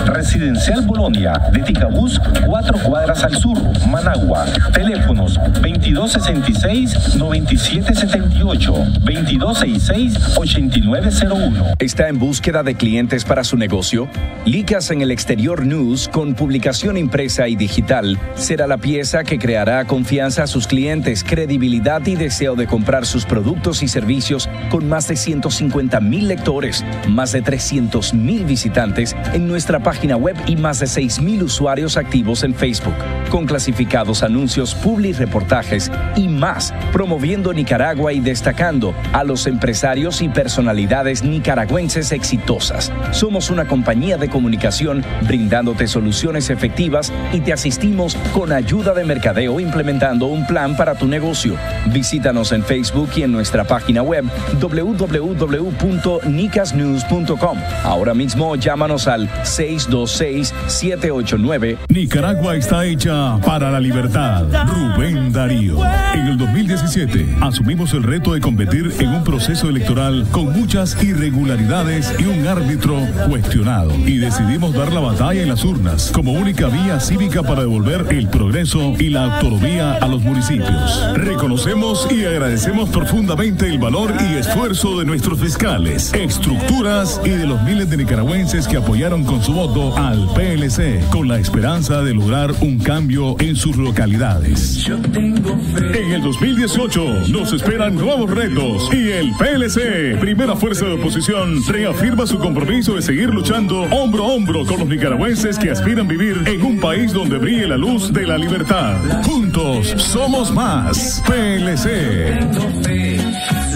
Speaker 13: Residencial Bolonia de Ticabús, 4 cuadras al sur, Managua. Teléfonos 2266-9778, 2266-8901.
Speaker 14: ¿Está en búsqueda de clientes para su negocio? Licas en el Exterior News, con publicación impresa y digital, será la pieza que creará confianza a sus clientes, credibilidad y deseo de comprar sus productos y servicios con más de 150,000 lectores, más de 300,000 visitantes en nuestra página web y más de 6,000 usuarios activos en Facebook, con clasificados anuncios, publireportajes y más, promoviendo Nicaragua y destacando a los empresarios y personalidades nicaragüenses exitosas. Somos una compañía de comunicación brindándote soluciones efectivas y te asistimos con ayuda de mercadeo implementando un plan para tu negocio. Visítanos en Facebook y en nuestra página web www.nicasnews.com. Ahora mismo llámanos al 626-789.
Speaker 3: Nicaragua está hecha para la libertad. Rubén Darío. En el 2017 asumimos el reto de competir en un proceso electoral con muchas irregularidades y un árbitro cuestionado. Y decidimos dar la batalla en las urnas como única vía cívica para devolver el progreso y la autonomía a los municipios. Reconocemos y agradecemos profundamente el valor y esfuerzo de nuestros fiscales, estructuras y de los miles de nicaragüenses que apoyaron con su voto al PLC con la esperanza de lograr un cambio en sus localidades. En el 2018 nos esperan nuevos retos y el PLC, primera fuerza de oposición, reafirma su compromiso de seguir luchando hombro a hombro con los nicaragüenses que aspiran vivir en un país donde brille la luz de la libertad. Juntos somos más. PLC.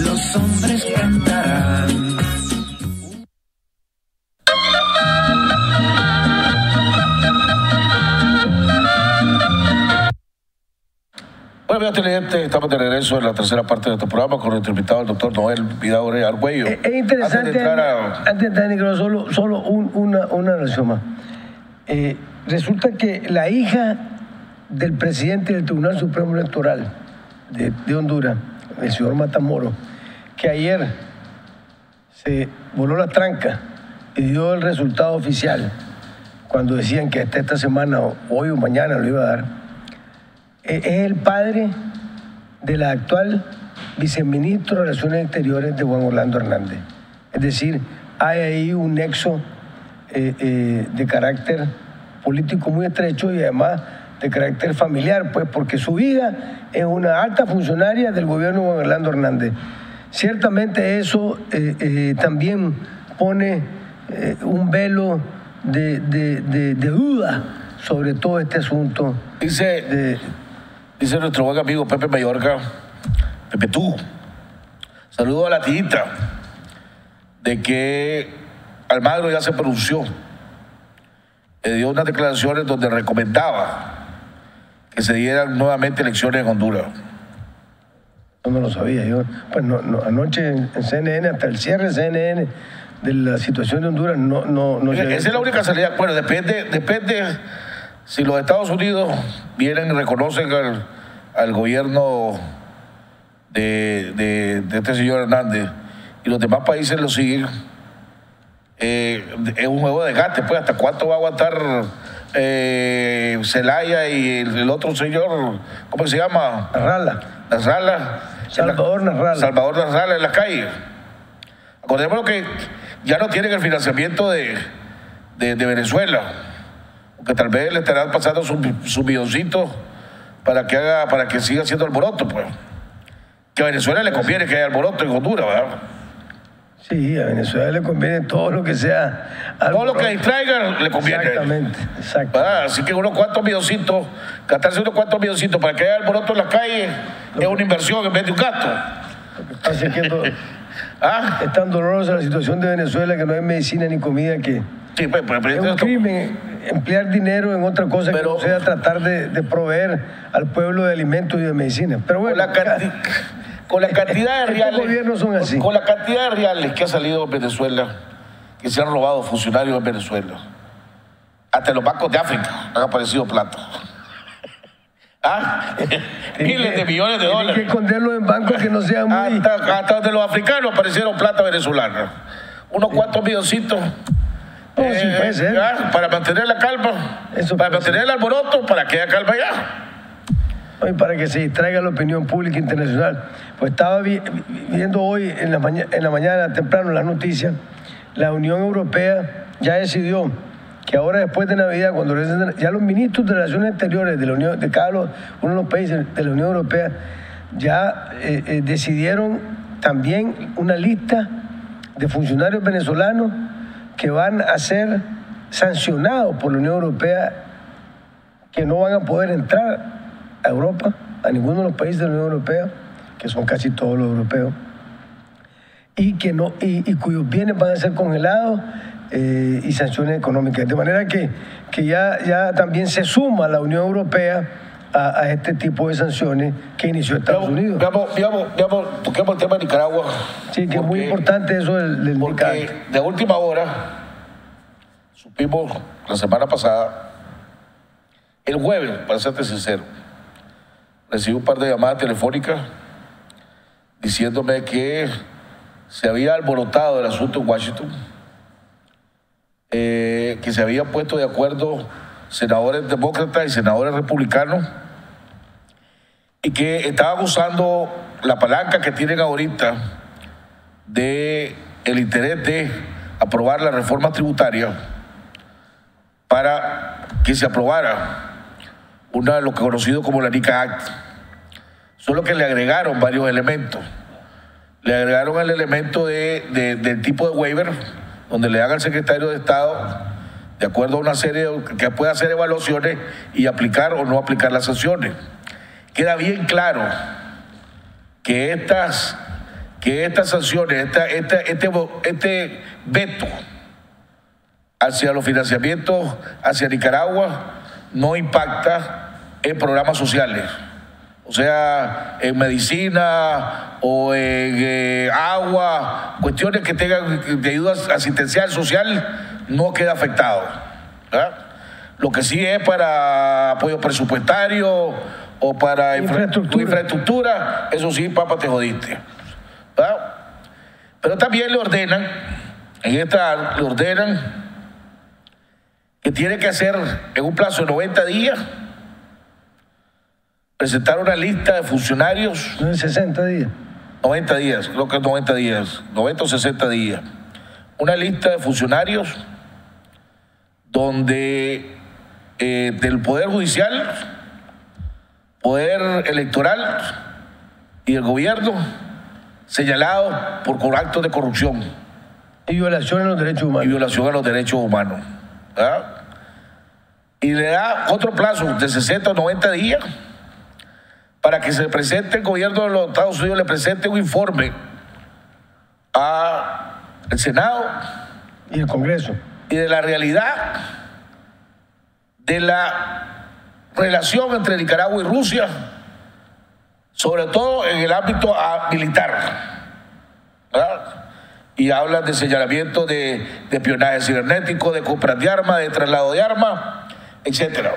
Speaker 10: Los hombres cantarán.
Speaker 1: Bueno, amigos televidentes, estamos de regreso en la tercera parte de nuestro programa con nuestro invitado, el doctor Noel Vidaurre Argüello.
Speaker 11: Es interesante, antes de entrar, solo una relación más. Resulta que la hija del presidente del Tribunal Supremo Electoral de Honduras, el señor Matamoros, que ayer se voló la tranca y dio el resultado oficial cuando decían que hasta esta semana, hoy o mañana, lo iba a dar, es el padre de la actual viceministro de Relaciones Exteriores de Juan Orlando Hernández. Es decir, hay ahí un nexo de carácter político muy estrecho y además de carácter familiar, pues porque su hija es una alta funcionaria del gobierno de Juan Orlando Hernández. Ciertamente eso también pone un velo de duda sobre todo este asunto.
Speaker 1: Dice nuestro buen amigo Pepe Mayorga, Pepe Tú, saludo a la tita, de que Almagro ya se pronunció, dio unas declaraciones donde recomendaba que se dieran nuevamente elecciones en Honduras.
Speaker 11: No lo sabía yo. Pues anoche en CNN, hasta el cierre de CNN, de la situación de Honduras no
Speaker 1: esa es la única salida. Bueno, depende si los Estados Unidos vienen y reconocen al gobierno de este señor Hernández y los demás países lo siguen. Es un juego de desgaste, pues hasta cuánto va a aguantar Zelaya y el otro señor, ¿cómo se llama? Nasrallah. Salvador Nasrallah en las calles. Acordémonos que ya no tienen el financiamiento de Venezuela, porque tal vez le estarán pasando sus milloncitos para que siga haciendo alboroto, pues. Que a Venezuela le conviene que haya alboroto en Honduras, ¿verdad?
Speaker 11: Sí, a Venezuela le conviene todo lo que sea alboroto.
Speaker 1: Todo lo que distraiga le conviene.
Speaker 11: Exactamente, exacto.
Speaker 1: Así que unos cuantos milloncitos, gastarse unos cuantos milloncitos para que haya alboroto en las calles es una inversión en vez de un gasto.
Speaker 11: Así que es tan dolorosa la situación de Venezuela que no hay medicina ni comida que...
Speaker 1: Sí, pues,
Speaker 11: es un crimen emplear dinero en otra cosa que no sea tratar de proveer al pueblo de alimentos y de medicina. Pero bueno,
Speaker 1: con la cantidad de reales,
Speaker 11: gobiernos son así.
Speaker 1: Con la cantidad de reales que ha salido en Venezuela, que se han robado funcionarios en Venezuela, hasta en los bancos de África han aparecido plata. Miles de millones de dólares.
Speaker 11: Hay que esconderlo en bancos que no sean muy...
Speaker 1: Hasta de los africanos aparecieron plata venezolana. Unos cuantos milloncitos.
Speaker 11: Sí, puede ser.
Speaker 1: Para mantener la calma, para mantener el alboroto, para que haya calma ya.
Speaker 11: Y para que se distraiga la opinión pública internacional. Pues estaba viendo hoy en la mañana temprano las noticias, la Unión Europea ya decidió que ahora después de Navidad, cuando ya los ministros de Relaciones Exteriores de la Unión, de cada uno de los países de la Unión Europea ya decidieron también una lista de funcionarios venezolanos que van a ser sancionados por la Unión Europea, que no van a poder entrar a Europa, a ninguno de los países de la Unión Europea, que son casi todos los europeos, y cuyos bienes van a ser congelados y sanciones económicas. De manera que ya también se suma la Unión Europea a este tipo de sanciones que inició Estados Unidos.
Speaker 1: Toquemos el tema de Nicaragua.
Speaker 11: Sí, que es muy importante eso del
Speaker 1: porque de última hora supimos la semana pasada, el jueves, para serte sincero, recibí un par de llamadas telefónicas diciéndome que se había alborotado el asunto en Washington, que se habían puesto de acuerdo senadores demócratas y senadores republicanos y que estaban usando la palanca que tienen ahorita de el interés de aprobar la reforma tributaria para que se aprobara una de lo que conocido como la NICA Act. Solo que le agregaron varios elementos. Le agregaron el elemento del tipo de waiver, donde le dan al secretario de Estado, de acuerdo a una serie que puede hacer evaluaciones y aplicar o no aplicar las sanciones. Queda bien claro que estas sanciones, este veto hacia los financiamientos hacia Nicaragua no impacta en programas sociales. O sea, en medicina o en agua, cuestiones que tengan de ayuda asistencial social, no queda afectado, ¿verdad? Lo que sí es para apoyo presupuestario o para infraestructura, eso sí, papá, te jodiste, ¿verdad? Pero también le ordenan, le ordenan que tiene que hacer en un plazo de 90 días, presentar una lista de funcionarios.
Speaker 11: ¿No es 60 días?
Speaker 1: 90 días, creo que es 90 días, 90 o 60 días. Una lista de funcionarios donde del Poder Judicial, Poder Electoral y el gobierno señalados por actos de corrupción.
Speaker 11: Y violación a los derechos humanos.
Speaker 1: Y violación a los derechos humanos, ¿verdad? Y le da otro plazo de 60 o 90 días para que se presente el gobierno de los Estados Unidos, le presente un informe al Senado
Speaker 11: y el Congreso
Speaker 1: y de la realidad de la relación entre Nicaragua y Rusia, sobre todo en el ámbito militar, ¿verdad? y hablan de señalamiento de espionaje cibernético, de compras de armas, de traslado de armas, etcétera.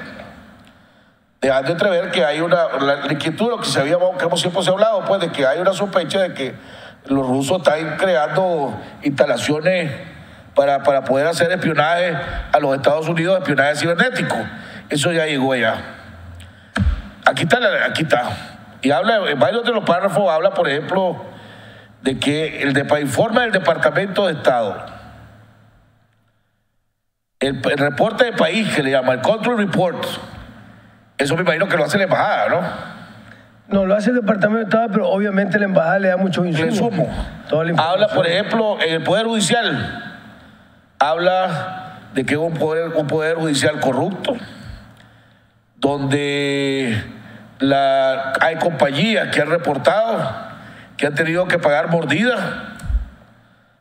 Speaker 1: Dejando entrever que hay la inquietud, lo que hemos siempre hablado, pues, de que hay una sospecha de que los rusos están creando instalaciones para poder hacer espionaje a los Estados Unidos, espionaje cibernético. Eso ya llegó allá. Aquí está. Y habla, en varios de los párrafos habla, por ejemplo, de que el informe del Departamento de Estado, el reporte de país que le llama, el Country Report, eso me imagino que lo hace la embajada, ¿no?
Speaker 11: No, lo hace el Departamento de Estado, pero obviamente la embajada le da mucho insumo.
Speaker 1: Habla, por ejemplo, en el Poder Judicial, habla de que es un poder judicial corrupto, donde hay compañías que han reportado que han tenido que pagar mordidas,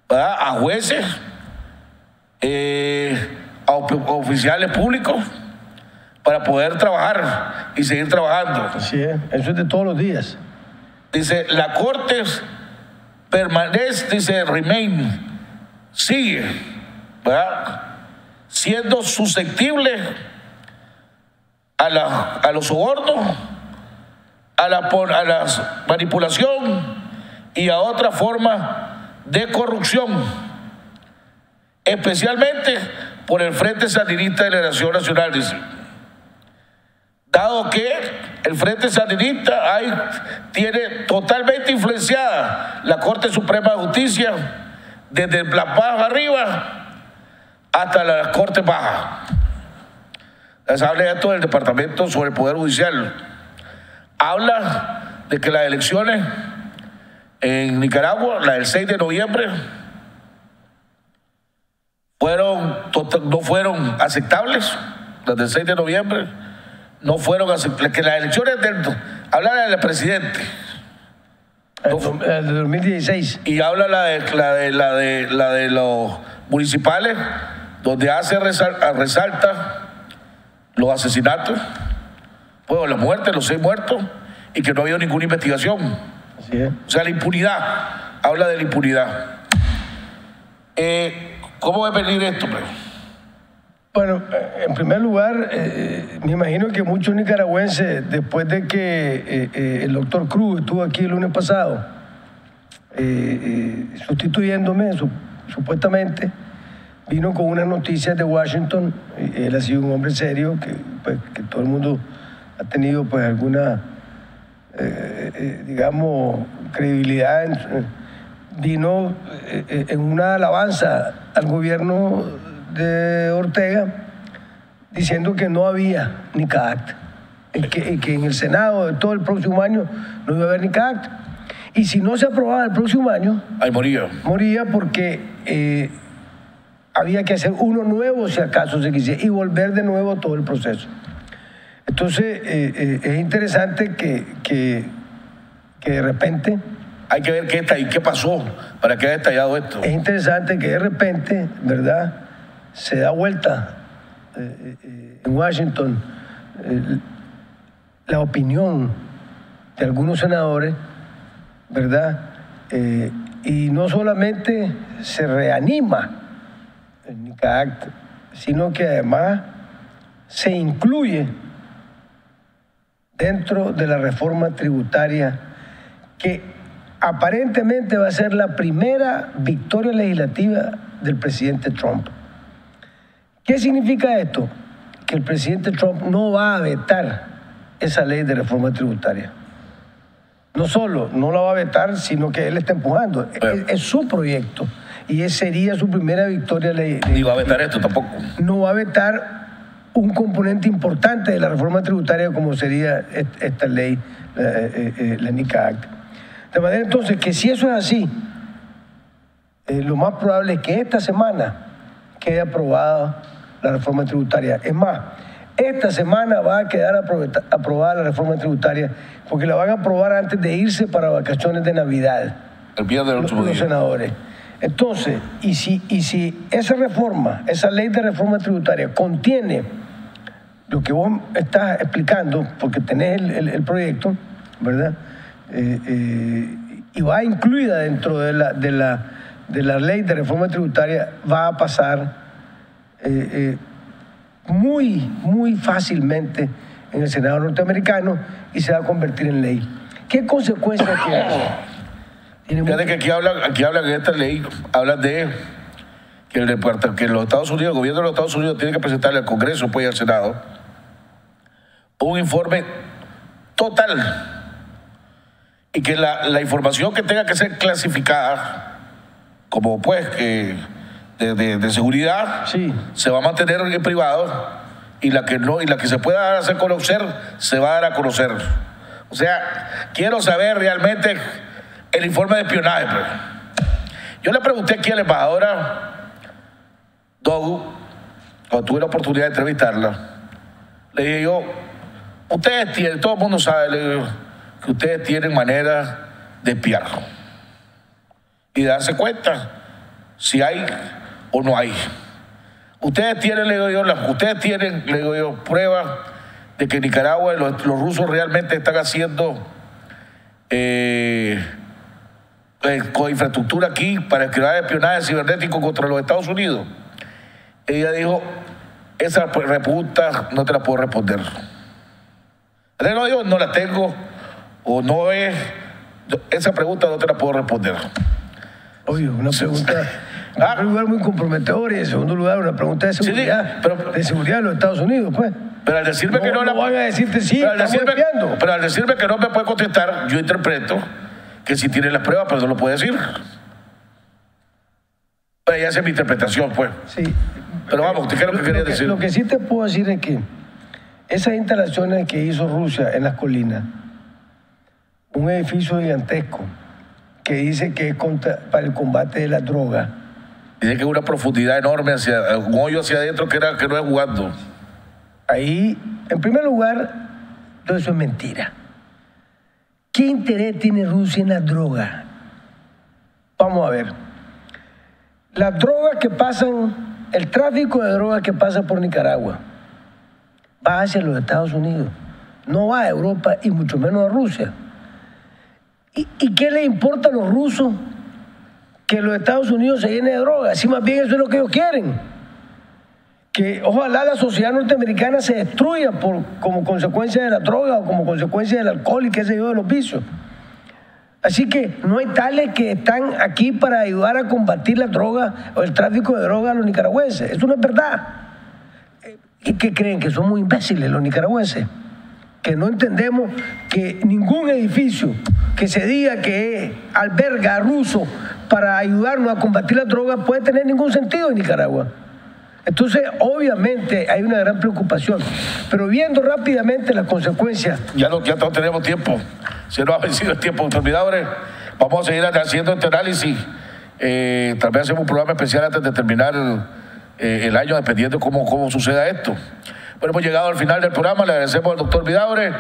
Speaker 1: ¿verdad?, a jueces, a oficiales públicos, para poder trabajar y seguir trabajando.
Speaker 11: Así es, eso es de todos los días.
Speaker 1: Dice, la Corte permanece, dice, sigue, ¿verdad?, siendo susceptible a los sobornos, a la manipulación y a otra forma de corrupción, especialmente por el Frente Sandinista de Liberación Nacional, dice. Dado que el Frente Sandinista tiene totalmente influenciada la Corte Suprema de Justicia, desde la baja arriba hasta las Cortes bajas. Les habla esto del Departamento sobre el Poder Judicial. Habla de que las elecciones en Nicaragua, la del 6 de noviembre, no fueron aceptables. Las del 6 de noviembre no fueron aceptables. Que las elecciones habla del presidente.
Speaker 11: El de 2016.
Speaker 1: Y habla la de los municipales, donde resalta los asesinatos, pues, las muertes, los 6 muertos, y que no ha habido ninguna investigación.
Speaker 11: Así es.
Speaker 1: O sea, la impunidad, habla de la impunidad. ¿Cómo va a venir esto, pues?
Speaker 11: Bueno, en primer lugar, me imagino que muchos nicaragüenses, después de que el doctor Cruz estuvo aquí el lunes pasado, sustituyéndome, supuestamente, vino con unas noticias de Washington. Él ha sido un hombre serio, que todo el mundo ha tenido, pues, alguna, digamos, credibilidad. Vino en una alabanza al gobierno de Ortega, diciendo que no había NICA-ACT, que en el Senado de todo el próximo año no iba a haber NICA-ACT. Y si no se aprobaba el próximo año, moría porque había que hacer uno nuevo, si acaso se quisiera, y volver de nuevo todo el proceso. Entonces, es interesante que de repente...
Speaker 1: Hay que ver qué pasó para que haya estallado esto.
Speaker 11: Es interesante que de repente, ¿verdad?, se da vuelta en Washington la opinión de algunos senadores, ¿verdad? Y no solamente se reanima el NICA-ACT, sino que además se incluye dentro de la reforma tributaria, que aparentemente va a ser la primera victoria legislativa del presidente Trump. ¿Qué significa esto? Que el presidente Trump no va a vetar esa ley de reforma tributaria. No solo no la va a vetar, sino que él está empujando. Es su proyecto y sería su primera victoria legislativa.
Speaker 1: Ni va a vetar esto tampoco.
Speaker 11: No va a vetar un componente importante de la reforma tributaria como sería esta ley, la NICA-ACT. De manera entonces que si eso es así, lo más probable es que esta semana quede aprobada la reforma tributaria. Es más, esta semana va a quedar aprobada la reforma tributaria porque la van a aprobar antes de irse para vacaciones de Navidad.
Speaker 1: El viernes del último día.
Speaker 11: Los senadores. Entonces, y si esa reforma, esa ley de reforma tributaria contiene lo que vos estás explicando, porque tenés el proyecto, ¿verdad?, y va incluida dentro de de la ley de reforma tributaria va a pasar muy fácilmente en el Senado norteamericano y se va a convertir en ley. ¿Qué consecuencias tiene?
Speaker 1: Fíjate que aquí hablan en esta ley, hablan de que los Estados Unidos, el gobierno de los Estados Unidos tiene que presentarle al Congreso, pues, y al Senado, un informe total, y que la información que tenga que ser clasificada, como pues de seguridad,
Speaker 11: sí,
Speaker 1: se va a mantener en privado, y la que no, y la que se pueda dar a hacer conocer, se va a dar a conocer. O sea, quiero saber realmente el informe de espionaje, pues. Yo le pregunté aquí a la embajadora Dogu, cuando tuve la oportunidad de entrevistarla, le dije yo, ustedes tienen, todo el mundo sabe, le digo, que ustedes tienen manera de espiar y de darse cuenta si hay o no hay. Ustedes tienen, le digo yo, pruebas de que en Nicaragua los rusos realmente están haciendo con infraestructura aquí para crear espionaje cibernético contra los Estados Unidos. Ella dijo, esa pregunta no te la puedo responder. No digo, no la tengo, o no es, esa pregunta no te la puedo responder.
Speaker 11: Obvio, una pregunta, en primer lugar, muy comprometedora, y en segundo lugar, una pregunta de seguridad,
Speaker 1: sí,
Speaker 11: de seguridad de los Estados Unidos, pues.
Speaker 1: Pero al decirme que no la
Speaker 11: van a decirte sí,
Speaker 1: pero al decirme que no me puede contestar, yo interpreto que si tiene las pruebas, pero no lo puede decir. Pero esa es mi interpretación, pues.
Speaker 11: Sí.
Speaker 1: Pero vamos, ¿qué es lo que quería decir?
Speaker 11: Lo que sí te puedo decir es que esas instalaciones que hizo Rusia en las colinas, un edificio gigantesco que dice que es para el combate de la droga.
Speaker 1: Dice que es una profundidad enorme, un hoyo hacia adentro que no es jugando.
Speaker 11: Ahí, en primer lugar, todo eso es mentira. ¿Qué interés tiene Rusia en la droga? Vamos a ver. Las drogas que pasan, el tráfico de drogas que pasa por Nicaragua, va hacia los Estados Unidos, no va a Europa y mucho menos a Rusia. ¿Y qué les importa a los rusos que los Estados Unidos se llene de drogas? Si más bien eso es lo que ellos quieren. Que ojalá la sociedad norteamericana se destruya como consecuencia de la droga o como consecuencia del alcohol y qué sé yo, de los vicios. Así que no hay tales que están aquí para ayudar a combatir la droga o el tráfico de droga a los nicaragüenses. Eso no es verdad. ¿Y qué creen? Que somos imbéciles los nicaragüenses. Que no entendemos que ningún edificio que se diga que alberga a rusos para ayudarnos a combatir la droga puede tener ningún sentido en Nicaragua. Entonces, obviamente, hay una gran preocupación. Pero viendo rápidamente las consecuencias...
Speaker 1: Ya no tenemos tiempo. Se nos ha vencido el tiempo, doctor Vidaurre. Vamos a seguir haciendo este análisis. Tal vez hacemos un programa especial antes de terminar el año, dependiendo cómo suceda esto. Bueno, hemos llegado al final del programa. Le agradecemos al doctor Vidaurre.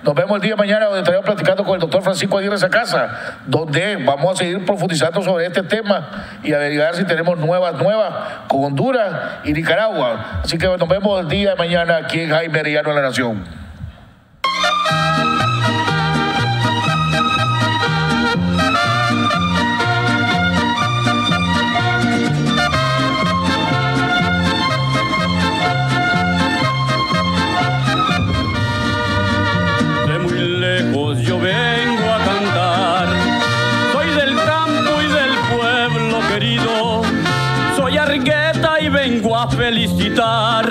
Speaker 1: Nos vemos el día de mañana, donde estaremos platicando con el doctor Francisco Aguirre Sacasa, donde vamos a seguir profundizando sobre este tema y averiguar si tenemos nuevas con Honduras y Nicaragua. Así que nos vemos el día de mañana aquí en Jaime Arellano de la Nación.
Speaker 15: Yo vengo a cantar, soy del campo y del pueblo querido, soy Argueta y vengo a felicitar